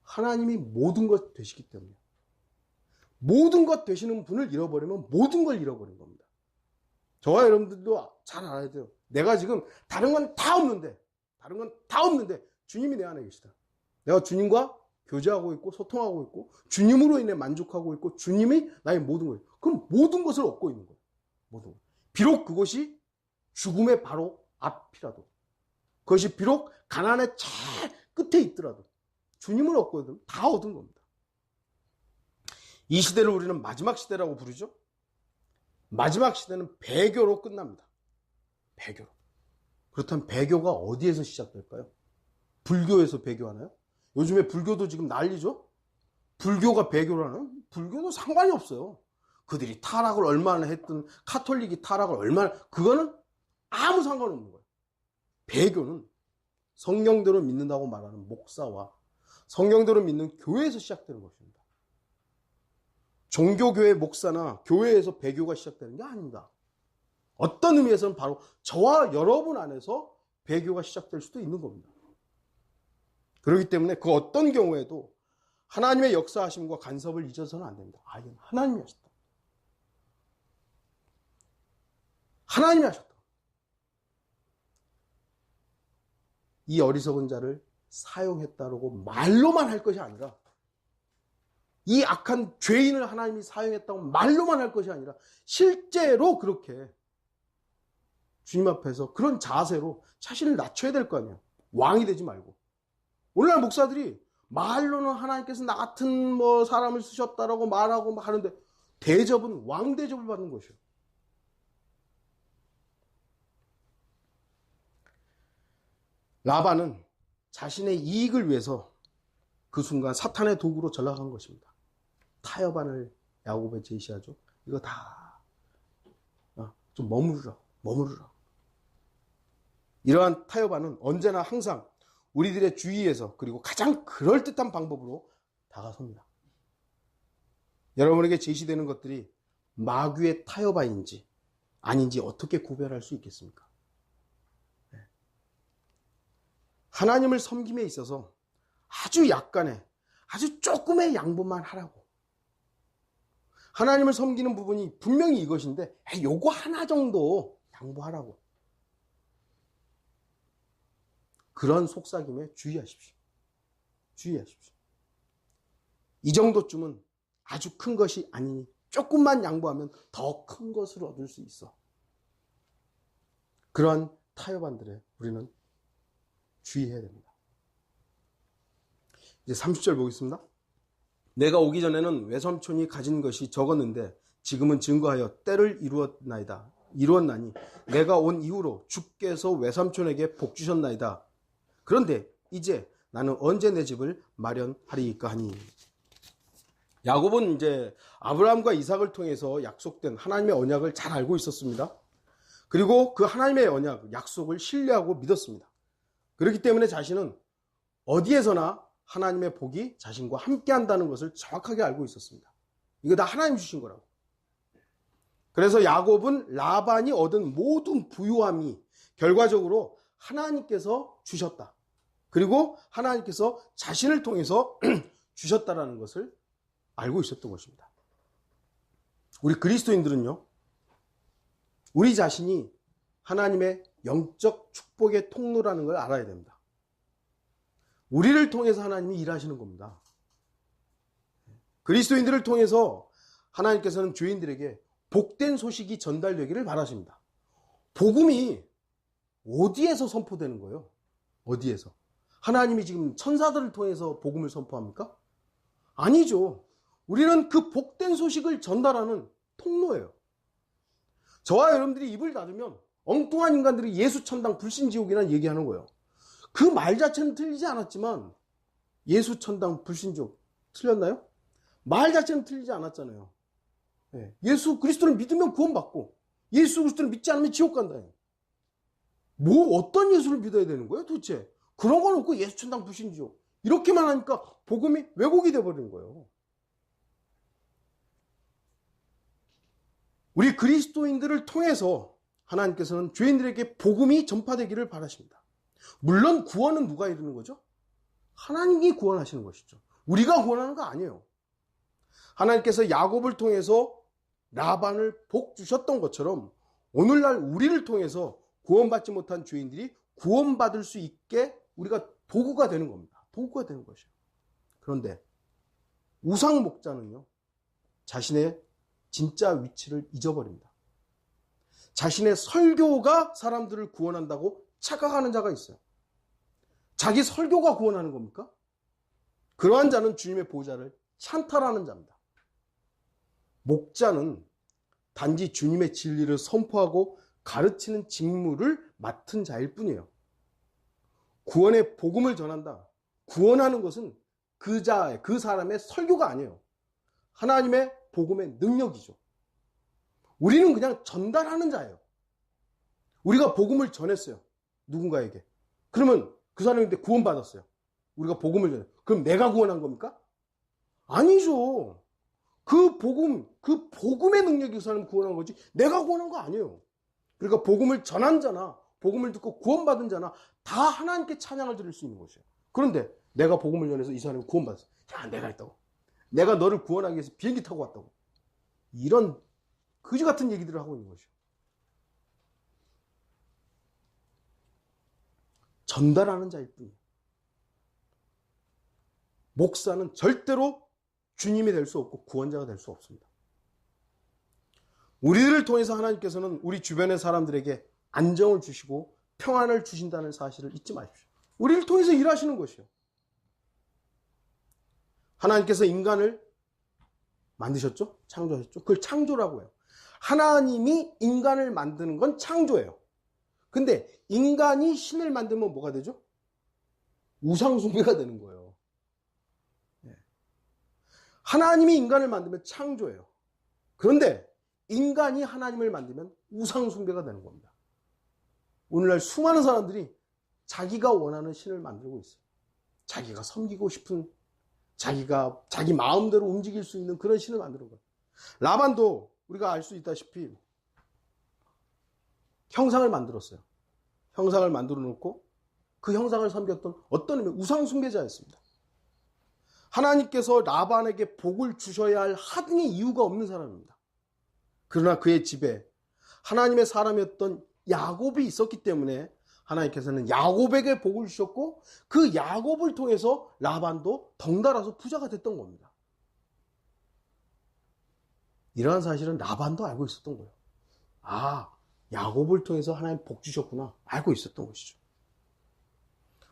하나님이 모든 것 되시기 때문에. 모든 것 되시는 분을 잃어버리면 모든 걸 잃어버린 겁니다. 저와 여러분들도 잘 알아야 돼요. 내가 지금 다른 건 다 없는데 주님이 내 안에 계시다. 내가 주님과 교제하고 있고 소통하고 있고 주님으로 인해 만족하고 있고 주님이 나의 모든 거예요. 그럼 모든 것을 얻고 있는 거예요. 모든 것. 비록 그것이 죽음의 바로 앞이라도, 그것이 비록 가난의 제일 끝에 있더라도 주님을 얻거든 다 얻은 겁니다. 이 시대를 우리는 마지막 시대라고 부르죠. 마지막 시대는 배교로 끝납니다. 배교로. 그렇다면 배교가 어디에서 시작될까요? 불교에서 배교하나요? 요즘에 불교도 지금 난리죠? 불교가 배교를 하나요? 불교도 상관이 없어요. 그들이 타락을 얼마나 했든 카톨릭이 타락을 얼마나, 그거는 아무 상관없는 거예요. 배교는 성령대로 믿는다고 말하는 목사와 성령대로 믿는 교회에서 시작되는 것입니다. 종교교회 목사나 교회에서 배교가 시작되는 게 아닙니다. 어떤 의미에서는 바로 저와 여러분 안에서 배교가 시작될 수도 있는 겁니다. 그렇기 때문에 그 어떤 경우에도 하나님의 역사하심과 간섭을 잊어서는 안 됩니다. 이건 하나님이 하셨다. 하나님이 하셨다. 이 어리석은 자를 사용했다라고 말로만 할 것이 아니라, 이 악한 죄인을 하나님이 사용했다고 말로만 할 것이 아니라 실제로 그렇게 주님 앞에서 그런 자세로 자신을 낮춰야 될 거 아니에요. 왕이 되지 말고. 오늘날 목사들이 말로는 하나님께서 나 같은 뭐 사람을 쓰셨다라고 말하고 막 하는데 대접은 왕 대접을 받는 것이에요. 라반은 자신의 이익을 위해서 그 순간 사탄의 도구로 전락한 것입니다. 타협안을 야곱에 제시하죠. 이거 다 좀 머무르라. 이러한 타협안은 언제나 항상 우리들의 주위에서 그리고 가장 그럴듯한 방법으로 다가섭니다. 여러분에게 제시되는 것들이 마귀의 타협안인지 아닌지 어떻게 구별할 수 있겠습니까? 하나님을 섬김에 있어서 아주 약간의, 아주 조금의 양보만 하라고. 하나님을 섬기는 부분이 분명히 이것인데 요거 하나 정도 양보하라고. 그런 속삭임에 주의하십시오. 주의하십시오. 이 정도쯤은 아주 큰 것이 아니니 조금만 양보하면 더 큰 것을 얻을 수 있어. 그런 타협안들에 우리는 주의해야 됩니다. 이제 30절 보겠습니다. 내가 오기 전에는 외삼촌이 가진 것이 적었는데 지금은 증거하여 때를 이루었나니 내가 온 이후로 주께서 외삼촌에게 복 주셨나이다. 그런데 이제 나는 언제 내 집을 마련하리이까 하니. 야곱은 이제 아브라함과 이삭을 통해서 약속된 하나님의 언약을 잘 알고 있었습니다. 그리고 그 하나님의 언약, 약속을 신뢰하고 믿었습니다. 그렇기 때문에 자신은 어디에서나 하나님의 복이 자신과 함께 한다는 것을 정확하게 알고 있었습니다. 이거 다 하나님 주신 거라고. 그래서 야곱은 라반이 얻은 모든 부유함이 결과적으로 하나님께서 주셨다. 그리고 하나님께서 자신을 통해서 주셨다라는 것을 알고 있었던 것입니다. 우리 그리스도인들은요, 우리 자신이 하나님의 영적 축복의 통로라는 걸 알아야 됩니다. 우리를 통해서 하나님이 일하시는 겁니다. 그리스도인들을 통해서 하나님께서는 죄인들에게 복된 소식이 전달되기를 바라십니다. 복음이 어디에서 선포되는 거예요? 어디에서? 하나님이 지금 천사들을 통해서 복음을 선포합니까? 아니죠. 우리는 그 복된 소식을 전달하는 통로예요. 저와 여러분들이 입을 닫으면 엉뚱한 인간들이 예수 천당 불신지옥이라는 얘기하는 거예요. 그 말 자체는 틀리지 않았지만 예수 천당 불신지옥 틀렸나요? 말 자체는 틀리지 않았잖아요. 예수 그리스도를 믿으면 구원받고 예수 그리스도를 믿지 않으면 지옥 간다. 뭐 어떤 예수를 믿어야 되는 거예요 도대체? 그런 건 없고 예수 천당 불신지옥 이렇게만 하니까 복음이 왜곡이 돼버리는 거예요. 우리 그리스도인들을 통해서 하나님께서는 죄인들에게 복음이 전파되기를 바라십니다. 물론 구원은 누가 이루는 거죠? 하나님이 구원하시는 것이죠. 우리가 구원하는 거 아니에요. 하나님께서 야곱을 통해서 라반을 복 주셨던 것처럼 오늘날 우리를 통해서 구원받지 못한 죄인들이 구원받을 수 있게 우리가 도구가 되는 겁니다. 도구가 되는 것이에요. 그런데 우상 목자는요, 자신의 진짜 위치를 잊어버립니다. 자신의 설교가 사람들을 구원한다고 착각하는 자가 있어요. 자기 설교가 구원하는 겁니까? 그러한 자는 주님의 보좌를 찬탈하는 자입니다. 목자는 단지 주님의 진리를 선포하고 가르치는 직무를 맡은 자일 뿐이에요. 구원의 복음을 전한다. 구원하는 것은 그 사람의 설교가 아니에요. 하나님의 복음의 능력이죠. 우리는 그냥 전달하는 자예요. 우리가 복음을 전했어요. 누군가에게. 그러면 그 사람이 구원받았어요. 우리가 복음을 전해. 그럼 내가 구원한 겁니까? 아니죠. 그 복음의 능력이 그 사람을 구원한 거지 내가 구원한 거 아니에요. 그러니까 복음을 전한 자나 복음을 듣고 구원받은 자나 다 하나님께 찬양을 드릴 수 있는 것이에요. 그런데 내가 복음을 전해서 이 사람이 구원받았어. 야, 내가 했다고. 내가 너를 구원하기 위해서 비행기 타고 왔다고. 이런 거지 같은 얘기들을 하고 있는 것이에요. 전달하는 자일 뿐이에요. 목사는 절대로 주님이 될 수 없고 구원자가 될 수 없습니다. 우리들을 통해서 하나님께서는 우리 주변의 사람들에게 안정을 주시고 평안을 주신다는 사실을 잊지 마십시오. 우리를 통해서 일하시는 것이요. 하나님께서 인간을 만드셨죠? 창조하셨죠? 그걸 창조라고 해요. 하나님이 인간을 만드는 건 창조예요. 근데 인간이 신을 만들면 뭐가 되죠? 우상숭배가 되는 거예요. 하나님이 인간을 만들면 창조예요. 그런데 인간이 하나님을 만들면 우상숭배가 되는 겁니다. 오늘날 수많은 사람들이 자기가 원하는 신을 만들고 있어요. 자기가 섬기고 싶은, 자기 마음대로 움직일 수 있는 그런 신을 만드는 거예요. 라반도 우리가 알 수 있다시피 형상을 만들었어야 형상을 만들어 놓고 그 형상을 섬겼던 어떤 의미 우상숭배자였습니다. 하나님께서 라반에게 복을 주셔야 할 하등의 이유가 없는 사람입니다. 그러나 그의 집에 하나님의 사람이었던 야곱이 있었기 때문에 하나님께서는 야곱에게 복을 주셨고 그 야곱을 통해서 라반도 덩달아서 부자가 됐던 겁니다. 이러한 사실은 라반도 알고 있었던 거예요. 아, 야곱을 통해서 하나님 복 주셨구나 알고 있었던 것이죠.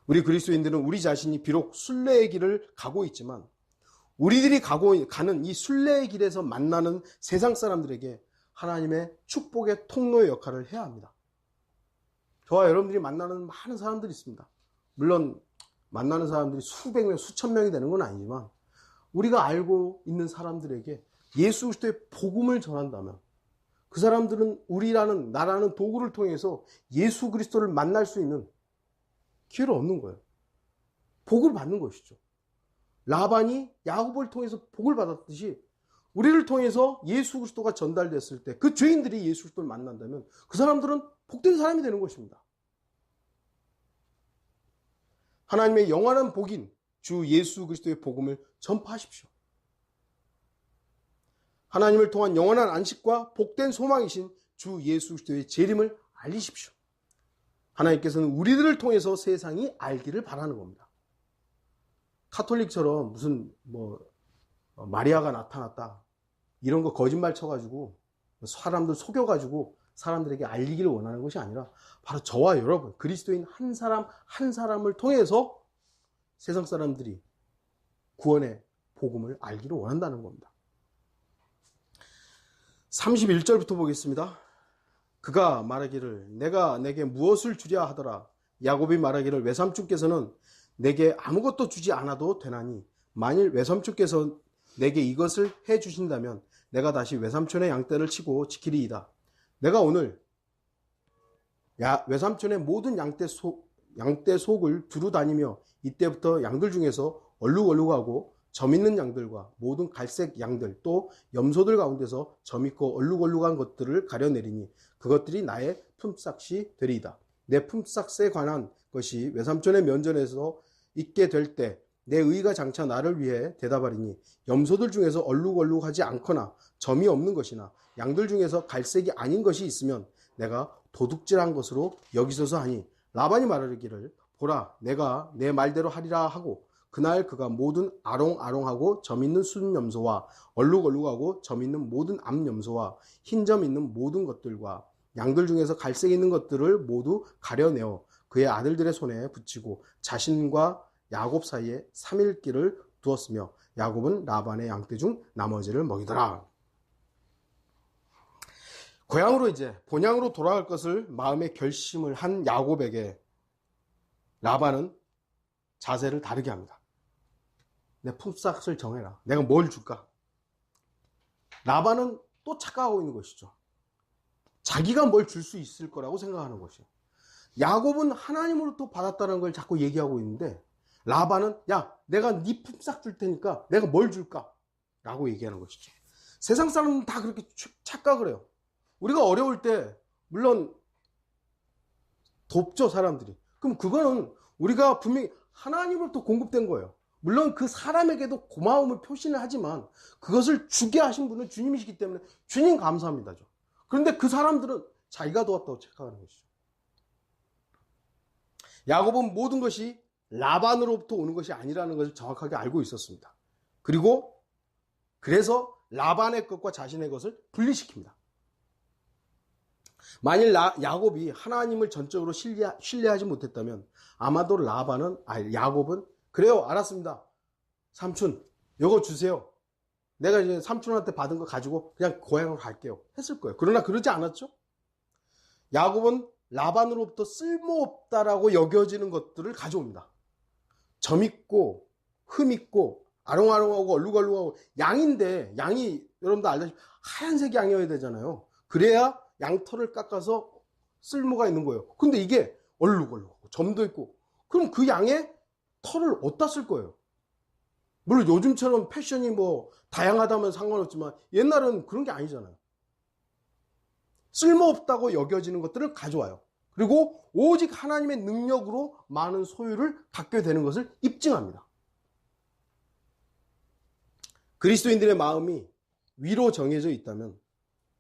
우리 그리스도인들은 우리 자신이 비록 순례의 길을 가고 있지만 우리들이 가는 이 순례의 길에서 만나는 세상 사람들에게 하나님의 축복의 통로의 역할을 해야 합니다. 저와 여러분들이 만나는 많은 사람들이 있습니다. 물론 만나는 사람들이 수백 명, 수천 명이 되는 건 아니지만 우리가 알고 있는 사람들에게 예수 그리스도의 복음을 전한다면 그 사람들은 나라는 도구를 통해서 예수 그리스도를 만날 수 있는 기회를 얻는 거예요. 복을 받는 것이죠. 라반이 야곱을 통해서 복을 받았듯이 우리를 통해서 예수 그리스도가 전달됐을 때 그 죄인들이 예수 그리스도를 만난다면 그 사람들은 복된 사람이 되는 것입니다. 하나님의 영원한 복인 주 예수 그리스도의 복음을 전파하십시오. 하나님을 통한 영원한 안식과 복된 소망이신 주 예수 그리스도의 재림을 알리십시오. 하나님께서는 우리들을 통해서 세상이 알기를 바라는 겁니다. 카톨릭처럼 무슨 마리아가 나타났다 이런 거 거짓말 쳐가지고 사람들 속여가지고 사람들에게 알리기를 원하는 것이 아니라 바로 저와 여러분 그리스도인 한 사람 한 사람을 통해서 세상 사람들이 구원의 복음을 알기를 원한다는 겁니다. 31절부터 보겠습니다. 그가 말하기를 내가 내게 무엇을 주랴 하더라. 야곱이 말하기를 외삼촌께서는 내게 아무것도 주지 않아도 되나니 만일 외삼촌께서 내게 이것을 해 주신다면 내가 다시 외삼촌의 양떼를 치고 지키리이다. 내가 오늘 외삼촌의 모든 양떼 속을 두루 다니며 이때부터 양들 중에서 얼룩얼룩하고 점 있는 양들과 모든 갈색 양들 또 염소들 가운데서 점 있고 얼룩얼룩한 것들을 가려내리니 그것들이 나의 품삯이 되리이다. 내 품삯에 관한 것이 외삼촌의 면전에서 있게 될 때 내 의가 장차 나를 위해 대답하리니 염소들 중에서 얼룩얼룩하지 않거나 점이 없는 것이나 양들 중에서 갈색이 아닌 것이 있으면 내가 도둑질한 것으로 여기소서 하니 라반이 말하기를 보라 내가 내 말대로 하리라 하고 그날 그가 모든 아롱아롱하고 점 있는 순염소와 얼룩얼룩하고 점 있는 모든 암염소와 흰 점 있는 모든 것들과 양들 중에서 갈색 있는 것들을 모두 가려내어 그의 아들들의 손에 붙이고 자신과 야곱 사이에 3일길을 두었으며 야곱은 라반의 양떼 중 나머지를 먹이더라. 고향으로 본향으로 돌아갈 것을 마음의 결심을 한 야곱에게 라반은 자세를 다르게 합니다. 내 품삯을 정해라. 내가 뭘 줄까? 라반은 또 착각하고 있는 것이죠. 자기가 뭘 줄 수 있을 거라고 생각하는 것이에요. 야곱은 하나님으로부터 받았다는 걸 자꾸 얘기하고 있는데 라반은 야 내가 네 품삯 줄 테니까 내가 뭘 줄까? 라고 얘기하는 것이죠. 세상 사람은 다 그렇게 착각을 해요. 우리가 어려울 때 물론 돕죠 사람들이. 그럼 그거는 우리가 분명히 하나님으로부터 공급된 거예요. 물론 그 사람에게도 고마움을 표시는 하지만 그것을 주게 하신 분은 주님이시기 때문에 주님 감사합니다죠. 그런데 그 사람들은 자기가 도왔다고 착각하는 것이죠. 야곱은 모든 것이 라반으로부터 오는 것이 아니라는 것을 정확하게 알고 있었습니다. 그래서 라반의 것과 자신의 것을 분리시킵니다. 만일 야곱이 하나님을 전적으로 신뢰하지 못했다면 아마도 야곱은 그래요 알았습니다. 삼촌 이거 주세요. 내가 이제 삼촌한테 받은 거 가지고 그냥 고향으로 갈게요 했을 거예요. 그러나 그러지 않았죠. 야곱은 라반으로부터 쓸모없다라고 여겨지는 것들을 가져옵니다. 점 있고 흠 있고 아롱아롱하고 얼룩얼룩하고 양인데 양이 여러분들 알다시피 하얀색 양이어야 되잖아요. 그래야 양털을 깎아서 쓸모가 있는 거예요. 근데 이게 얼룩얼룩하고 점도 있고 그럼 그 양의 털을 어디다 쓸 거예요? 물론 요즘처럼 패션이 다양하다면 상관없지만 옛날은 그런 게 아니잖아요. 쓸모없다고 여겨지는 것들을 가져와요. 그리고 오직 하나님의 능력으로 많은 소유를 갖게 되는 것을 입증합니다. 그리스도인들의 마음이 위로 정해져 있다면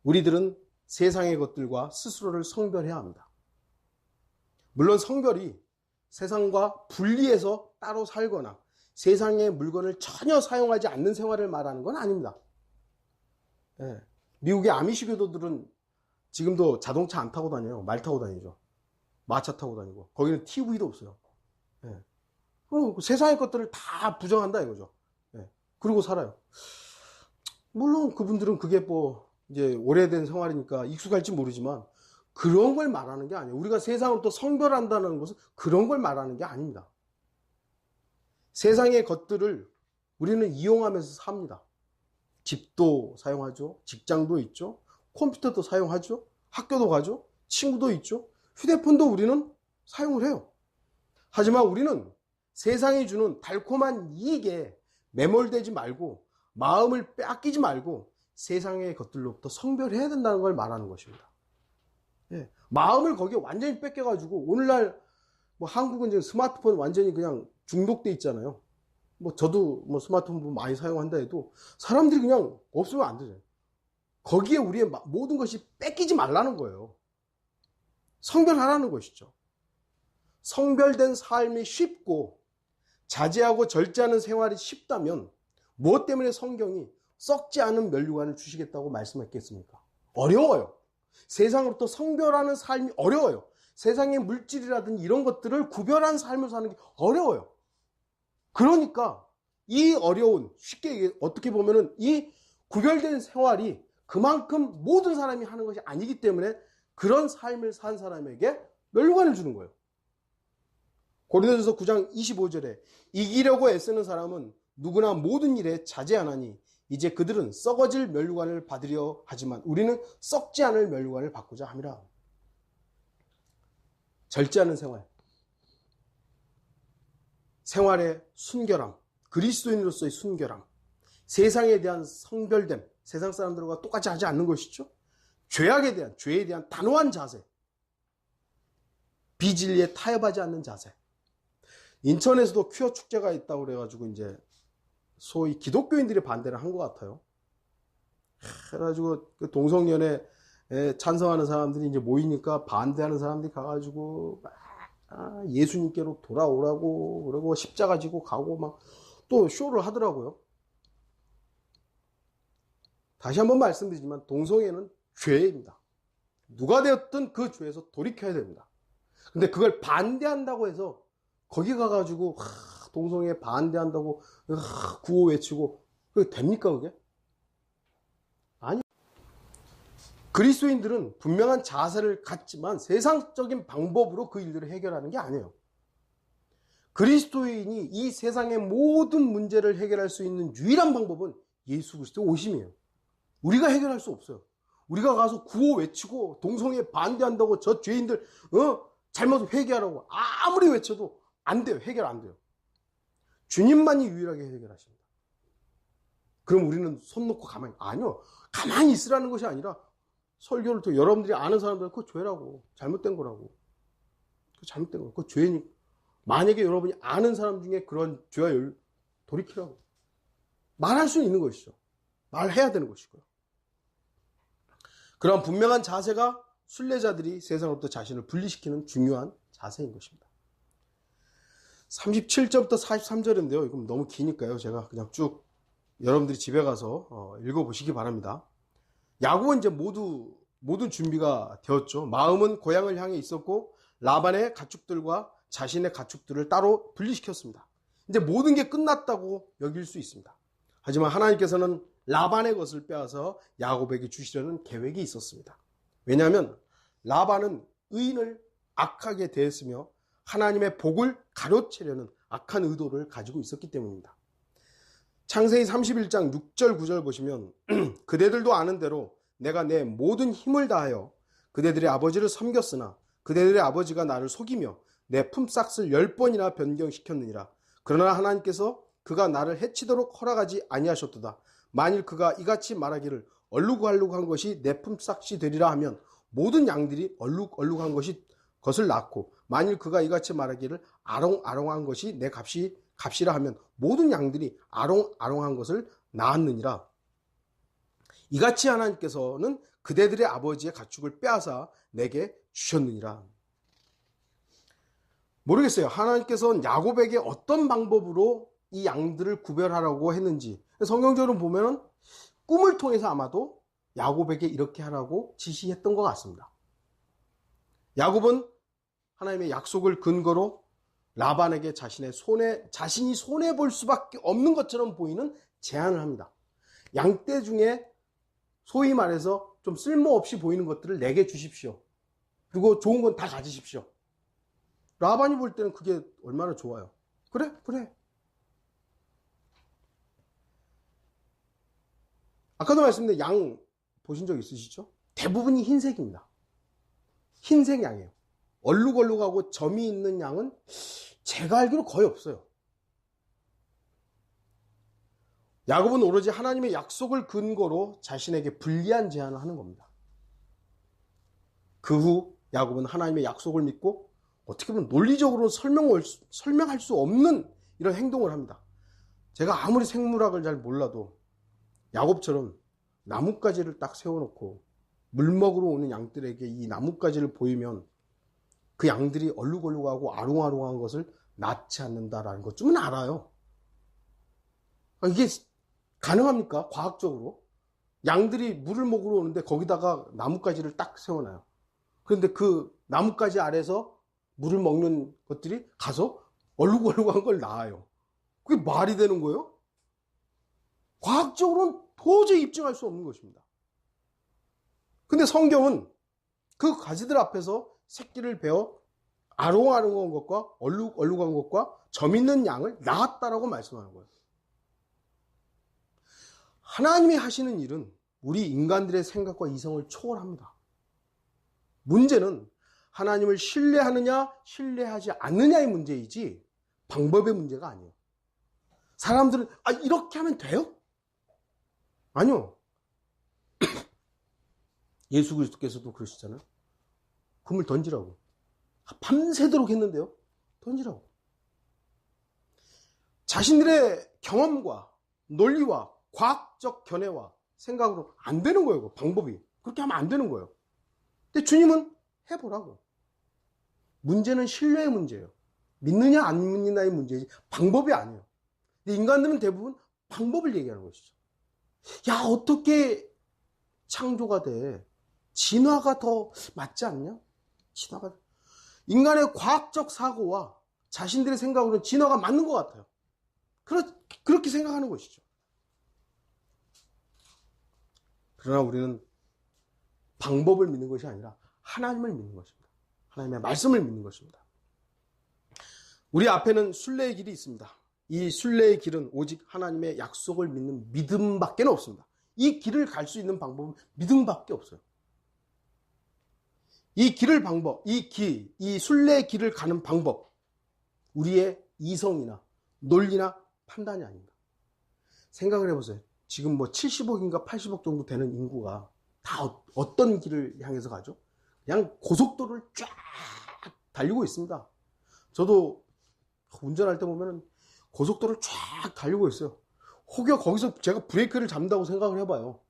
우리들은 세상의 것들과 스스로를 성별해야 합니다. 물론 성별이 세상과 분리해서 따로 살거나 세상의 물건을 전혀 사용하지 않는 생활을 말하는 건 아닙니다. 미국의 아미시 교도들은 지금도 자동차 안 타고 다녀요. 말 타고 다니죠. 마차 타고 다니고 거기는 TV도 없어요. 세상의 것들을 다 부정한다 이거죠. 그러고 살아요. 물론 그분들은 그게 이제 오래된 생활이니까 익숙할지 모르지만 그런 걸 말하는 게 아니에요. 우리가 세상을 또 성별한다는 것은 그런 걸 말하는 게 아닙니다. 세상의 것들을 우리는 이용하면서 삽니다. 집도 사용하죠. 직장도 있죠. 컴퓨터도 사용하죠. 학교도 가죠. 친구도 있죠. 휴대폰도 우리는 사용을 해요. 하지만 우리는 세상이 주는 달콤한 이익에 매몰되지 말고 마음을 빼앗기지 말고 세상의 것들로부터 성별해야 된다는 걸 말하는 것입니다. 마음을 거기에 완전히 뺏겨가지고 오늘날 한국은 이제 스마트폰 완전히 그냥 중독돼 있잖아요. 저도 스마트폰 많이 사용한다 해도 사람들이 그냥 없으면 안 되잖아요. 거기에 우리의 모든 것이 뺏기지 말라는 거예요. 성별하라는 것이죠. 성별된 삶이 쉽고 자제하고 절제하는 생활이 쉽다면 무엇 때문에 성경이 썩지 않은 면류관을 주시겠다고 말씀했겠습니까? 어려워요. 세상으로부터 성별하는 삶이 어려워요. 세상의 물질이라든지 이런 것들을 구별한 삶을 사는 게 어려워요. 그러니까 이 어려운, 쉽게 어떻게 보면은 이 구별된 생활이 그만큼 모든 사람이 하는 것이 아니기 때문에 그런 삶을 산 사람에게 면류관을 주는 거예요. 고린도전서 9장 25절에 이기려고 애쓰는 사람은 누구나 모든 일에 자제하나니 이제 그들은 썩어질 면류관을 받으려 하지만 우리는 썩지 않을 면류관을 받고자 함이라. 절제하는 생활, 생활의 순결함, 그리스도인으로서의 순결함, 세상에 대한 성별됨, 세상 사람들과 똑같이 하지 않는 것이죠. 죄에 대한 단호한 자세, 비진리에 타협하지 않는 자세. 인천에서도 퀴어 축제가 있다고 그래가지고 이제 소위 기독교인들이 반대를 한 것 같아요. 그래가지고 그 동성연애에 찬성하는 사람들이 이제 모이니까 반대하는 사람들이 가가지고 막 예수님께로 돌아오라고 그러고 십자가 지고 가고 막 또 쇼를 하더라고요. 다시 한번 말씀드리지만 동성애는 죄입니다. 누가 되었든 그 죄에서 돌이켜야 됩니다. 근데 그걸 반대한다고 해서 거기 가가지고 동성애 반대한다고 구호 외치고 그게 됩니까 그게? 아니. 그리스도인들은 분명한 자세를 갖지만 세상적인 방법으로 그 일들을 해결하는 게 아니에요. 그리스도인이 이 세상의 모든 문제를 해결할 수 있는 유일한 방법은 예수 그리스도의 오심이에요. 우리가 해결할 수 없어요. 우리가 가서 구호 외치고 동성애 반대한다고 저 죄인들 잘못 회개하라고 아무리 외쳐도 안 돼요. 해결 안 돼요. 주님만이 유일하게 해결하십니다. 그럼 우리는 손 놓고 아니요. 가만히 있으라는 것이 아니라 설교를 또 여러분들이 아는 사람들은 그거 죄라고. 잘못된 거라고. 그거 잘못된 거. 그거 죄니까. 만약에 여러분이 아는 사람 중에 그런 죄와 돌이키라고. 말할 수 있는 것이죠. 말해야 되는 것이고요. 그런 분명한 자세가 순례자들이 세상으로부터 자신을 분리시키는 중요한 자세인 것입니다. 37절부터 43절인데요. 이건 너무 기니까요. 제가 그냥 쭉 여러분들이 집에 가서 읽어보시기 바랍니다. 야곱은 이제 모든 준비가 되었죠. 마음은 고향을 향해 있었고 라반의 가축들과 자신의 가축들을 따로 분리시켰습니다. 이제 모든 게 끝났다고 여길 수 있습니다. 하지만 하나님께서는 라반의 것을 빼앗아 야곱에게 주시려는 계획이 있었습니다. 왜냐하면 라반은 의인을 악하게 대했으며 하나님의 복을 가로채려는 악한 의도를 가지고 있었기 때문입니다. 창세기 31장 6절 9절 보시면 그대들도 아는 대로 내가 내 모든 힘을 다하여 그대들의 아버지를 섬겼으나 그대들의 아버지가 나를 속이며 내 품삯을 10번이나 변경시켰느니라. 그러나 하나님께서 그가 나를 해치도록 허락하지 아니하셨도다. 만일 그가 이같이 말하기를 얼룩얼룩한 것이 내 품삯이 되리라 하면 모든 양들이 얼룩얼룩한 것을 낳고 만일 그가 이같이 말하기를 아롱아롱한 것이 내 값이라 하면 모든 양들이 아롱아롱한 것을 낳았느니라. 이같이 하나님께서는 그대들의 아버지의 가축을 빼앗아 내게 주셨느니라. 모르겠어요. 하나님께서는 야곱에게 어떤 방법으로 이 양들을 구별하라고 했는지 성경적으로 보면 꿈을 통해서 아마도 야곱에게 이렇게 하라고 지시했던 것 같습니다. 야곱은 하나님의 약속을 근거로 라반에게 자신이 손해볼 수밖에 없는 것처럼 보이는 제안을 합니다. 양떼 중에 소위 말해서 좀 쓸모없이 보이는 것들을 내게 주십시오. 그리고 좋은 건 다 가지십시오. 라반이 볼 때는 그게 얼마나 좋아요. 그래. 아까도 말씀드린 양 보신 적 있으시죠? 대부분이 흰색입니다. 흰색 양이에요. 얼룩얼룩하고 점이 있는 양은 제가 알기로 거의 없어요. 야곱은 오로지 하나님의 약속을 근거로 자신에게 불리한 제안을 하는 겁니다. 그 후 야곱은 하나님의 약속을 믿고 어떻게 보면 논리적으로 설명할 수 없는 이런 행동을 합니다. 제가 아무리 생물학을 잘 몰라도 야곱처럼 나뭇가지를 딱 세워놓고 물 먹으러 오는 양들에게 이 나뭇가지를 보이면 그 양들이 얼룩얼룩하고 아롱아롱한 것을 낳지 않는다라는 것쯤은 알아요. 이게 가능합니까? 과학적으로? 양들이 물을 먹으러 오는데 거기다가 나뭇가지를 딱 세워놔요. 그런데 그 나뭇가지 아래서 물을 먹는 것들이 가서 얼룩얼룩한 걸 낳아요. 그게 말이 되는 거예요? 과학적으로는 도저히 입증할 수 없는 것입니다. 근데 성경은 그 가지들 앞에서 새끼를 베어 아롱아롱한 것과 얼룩얼룩한 것과 점 있는 양을 낳았다라고 말씀하는 거예요. 하나님이 하시는 일은 우리 인간들의 생각과 이성을 초월합니다. 문제는 하나님을 신뢰하느냐 신뢰하지 않느냐의 문제이지 방법의 문제가 아니에요. 사람들은 이렇게 하면 돼요? 아니요. 예수 그리스도께서도 그러시잖아요. 금을 던지라고. 밤새도록 했는데요. 던지라고. 자신들의 경험과 논리와 과학적 견해와 생각으로 안 되는 거예요. 방법이. 그렇게 하면 안 되는 거예요. 근데 주님은 해보라고. 문제는 신뢰의 문제예요. 믿느냐 안 믿느냐의 문제지 방법이 아니에요. 근데 인간들은 대부분 방법을 얘기하는 것이죠. 야, 어떻게 창조가 돼? 진화가 더 맞지 않냐? 진화가. 인간의 과학적 사고와 자신들의 생각으로는 진화가 맞는 것 같아요. 그렇게 생각하는 것이죠. 그러나 우리는 방법을 믿는 것이 아니라 하나님을 믿는 것입니다. 하나님의 말씀을 믿는 것입니다. 우리 앞에는 순례의 길이 있습니다. 이 순례의 길은 오직 하나님의 약속을 믿는 믿음밖에 없습니다. 이 길을 갈 수 있는 방법은 믿음밖에 없어요. 이 순례의 길을 가는 방법, 우리의 이성이나 논리나 판단이 아닙니다. 생각을 해보세요. 지금 70억인가 80억 정도 되는 인구가 다 어떤 길을 향해서 가죠? 그냥 고속도로를 쫙 달리고 있습니다. 저도 운전할 때 보면 고속도로를 쫙 달리고 있어요. 혹여 거기서 제가 브레이크를 잡는다고 생각을 해봐요.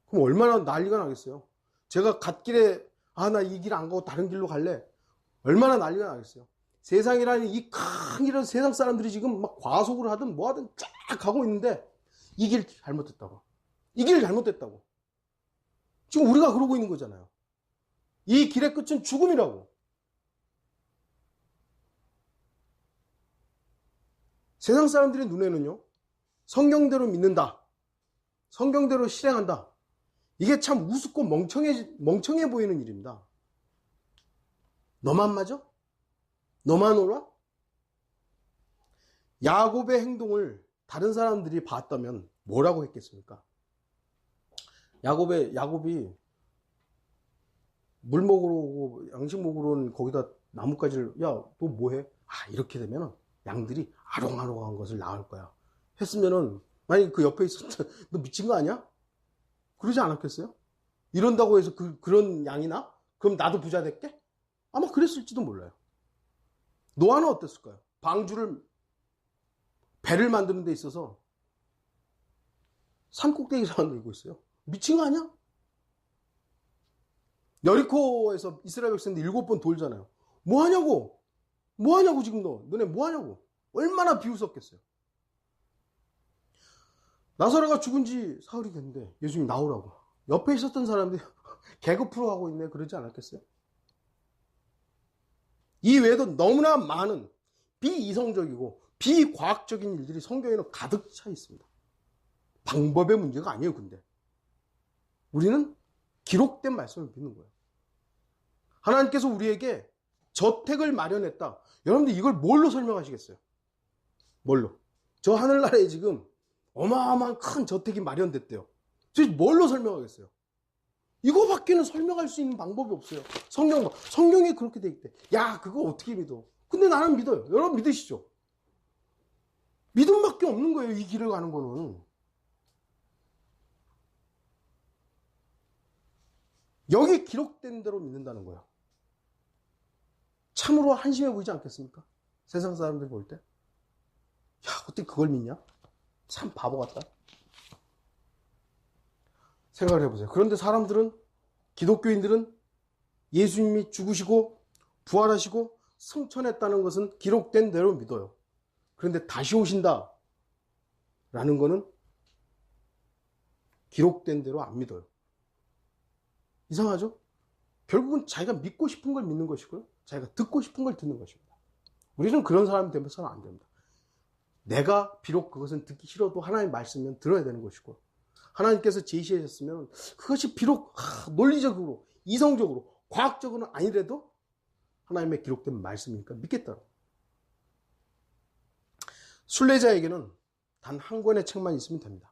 그럼 얼마나 난리가 나겠어요. 제가 갓길에 나 이 길 안 가고 다른 길로 갈래. 얼마나 난리가 나겠어요. 세상이라는 이 큰 이런 세상 사람들이 지금 막 과속을 하든 뭐 하든 쫙 가고 있는데 이 길 잘못됐다고. 이 길 잘못됐다고. 지금 우리가 그러고 있는 거잖아요. 이 길의 끝은 죽음이라고. 세상 사람들의 눈에는요, 성경대로 믿는다. 성경대로 실행한다. 이게 참 우습고 멍청해 보이는 일입니다. 너만 맞아? 너만 옳아? 야곱의 행동을 다른 사람들이 봤다면 뭐라고 했겠습니까? 야곱이 물 먹으러 오고 양식 먹으러 온 거기다 나뭇가지를, 야, 너 뭐해? 이렇게 되면 양들이 아롱아롱한 것을 낳을 거야. 했으면은, 만약에 그 옆에 있었던, 너 미친 거 아니야? 그러지 않았겠어요? 이런다고 해서 그런 양이나? 그럼 나도 부자 될게? 아마 그랬을지도 몰라요. 노아는 어땠을까요? 배를 만드는 데 있어서 산 꼭대기에서 만들고 있어요. 미친 거 아니야? 여리코에서 이스라엘 백성들 7번 돌잖아요. 뭐 하냐고? 뭐 하냐고 지금 너네 뭐 하냐고? 얼마나 비웃었겠어요. 나사로가 죽은 지 사흘이 됐는데 예수님이 나오라고. 옆에 있었던 사람들이 개그 프로 하고 있네 그러지 않았겠어요? 이 외에도 너무나 많은 비이성적이고 비과학적인 일들이 성경에는 가득 차 있습니다. 방법의 문제가 아니에요. 근데 우리는 기록된 말씀을 믿는 거예요. 하나님께서 우리에게 저택을 마련했다. 여러분들 이걸 뭘로 설명하시겠어요? 뭘로? 저 하늘나라에 지금 어마어마한 큰 저택이 마련됐대요. 저 뭘로 설명하겠어요? 이거밖에는 설명할 수 있는 방법이 없어요. 성경에 그렇게 돼 있대. 야, 그거 어떻게 믿어? 근데 나는 믿어요. 여러분 믿으시죠? 믿음밖에 없는 거예요. 이 길을 가는 거는. 여기 기록된 대로 믿는다는 거예요. 참으로 한심해 보이지 않겠습니까? 세상 사람들 볼 때. 야, 어떻게 그걸 믿냐? 참 바보 같다. 생각을 해보세요. 그런데 사람들은, 기독교인들은 예수님이 죽으시고 부활하시고 승천했다는 것은 기록된 대로 믿어요. 그런데 다시 오신다 라는 것은 기록된 대로 안 믿어요. 이상하죠? 결국은 자기가 믿고 싶은 걸 믿는 것이고요, 자기가 듣고 싶은 걸 듣는 것입니다. 우리는 그런 사람이 되면서는 안 됩니다. 내가 비록 그것은 듣기 싫어도 하나님 말씀이면 들어야 되는 것이고, 하나님께서 제시하셨으면 그것이 비록 논리적으로, 이성적으로, 과학적으로는 아니래도 하나님의 기록된 말씀이니까 믿겠다. 순례자에게는 단 한 권의 책만 있으면 됩니다.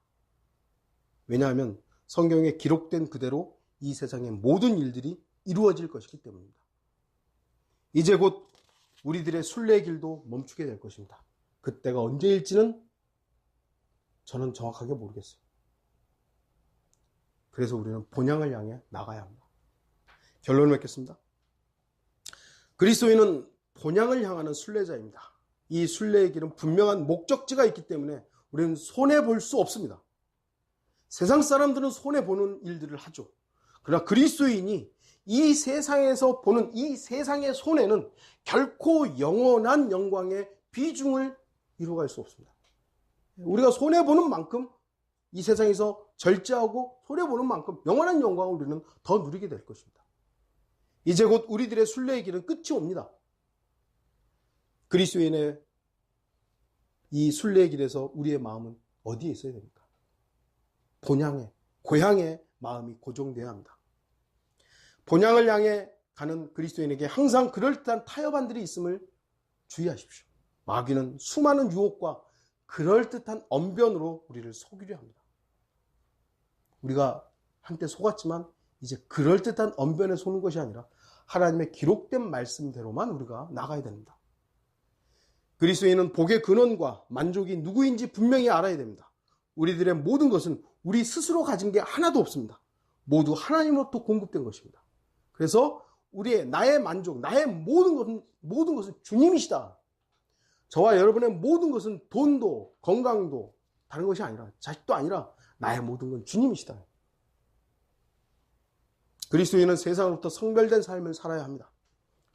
왜냐하면 성경에 기록된 그대로 이 세상의 모든 일들이 이루어질 것이기 때문입니다. 이제 곧 우리들의 순례의 길도 멈추게 될 것입니다. 그때가 언제일지는 저는 정확하게 모르겠어요. 그래서 우리는 본향을 향해 나가야 합니다. 결론을 맺겠습니다. 그리스도인은 본향을 향하는 순례자입니다. 이 순례의 길은 분명한 목적지가 있기 때문에 우리는 손해볼 수 없습니다. 세상 사람들은 손해보는 일들을 하죠. 그러나 그리스도인이 이 세상에서 보는 이 세상의 손해는 결코 영원한 영광의 비중을 이루어갈 수 없습니다. 우리가 손해보는 만큼 이 세상에서 절제하고 손해보는 만큼 영원한 영광을 우리는 더 누리게 될 것입니다. 이제 곧 우리들의 순례의 길은 끝이 옵니다. 그리스도인의 이 순례의 길에서 우리의 마음은 어디에 있어야 됩니까? 본향에, 고향에 마음이 고정되어야 합니다. 본향을 향해 가는 그리스도인에게 항상 그럴듯한 타협안들이 있음을 주의하십시오. 마귀는 수많은 유혹과 그럴듯한 언변으로 우리를 속이려 합니다. 우리가 한때 속았지만 이제 그럴듯한 언변에 속는 것이 아니라 하나님의 기록된 말씀대로만 우리가 나가야 됩니다. 그리스도인은 복의 근원과 만족이 누구인지 분명히 알아야 됩니다. 우리들의 모든 것은 우리 스스로 가진 게 하나도 없습니다. 모두 하나님으로부터 공급된 것입니다. 그래서 나의 만족, 나의 모든 것은 주님이시다. 저와 여러분의 모든 것은 돈도, 건강도, 다른 것이 아니라, 자식도 아니라 나의 모든 건 주님이시다. 그리스도인은 세상으로부터 성별된 삶을 살아야 합니다.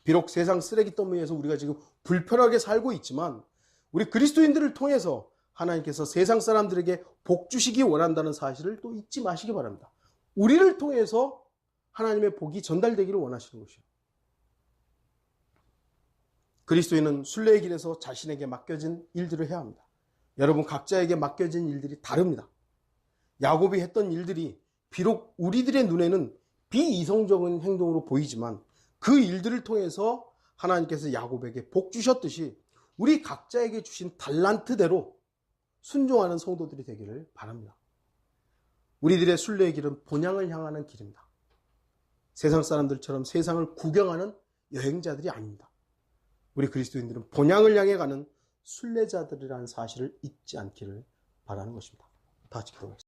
비록 세상 쓰레기 더미에서 우리가 지금 불편하게 살고 있지만 우리 그리스도인들을 통해서 하나님께서 세상 사람들에게 복 주시기 원한다는 사실을 또 잊지 마시기 바랍니다. 우리를 통해서 하나님의 복이 전달되기를 원하시는 것이에요. 그리스도인은 순례의 길에서 자신에게 맡겨진 일들을 해야 합니다. 여러분 각자에게 맡겨진 일들이 다릅니다. 야곱이 했던 일들이 비록 우리들의 눈에는 비이성적인 행동으로 보이지만 그 일들을 통해서 하나님께서 야곱에게 복 주셨듯이 우리 각자에게 주신 달란트대로 순종하는 성도들이 되기를 바랍니다. 우리들의 순례의 길은 본향을 향하는 길입니다. 세상 사람들처럼 세상을 구경하는 여행자들이 아닙니다. 우리 그리스도인들은 본향을 향해 가는 순례자들이라는 사실을 잊지 않기를 바라는 것입니다. 다 같이 기도하겠습니다.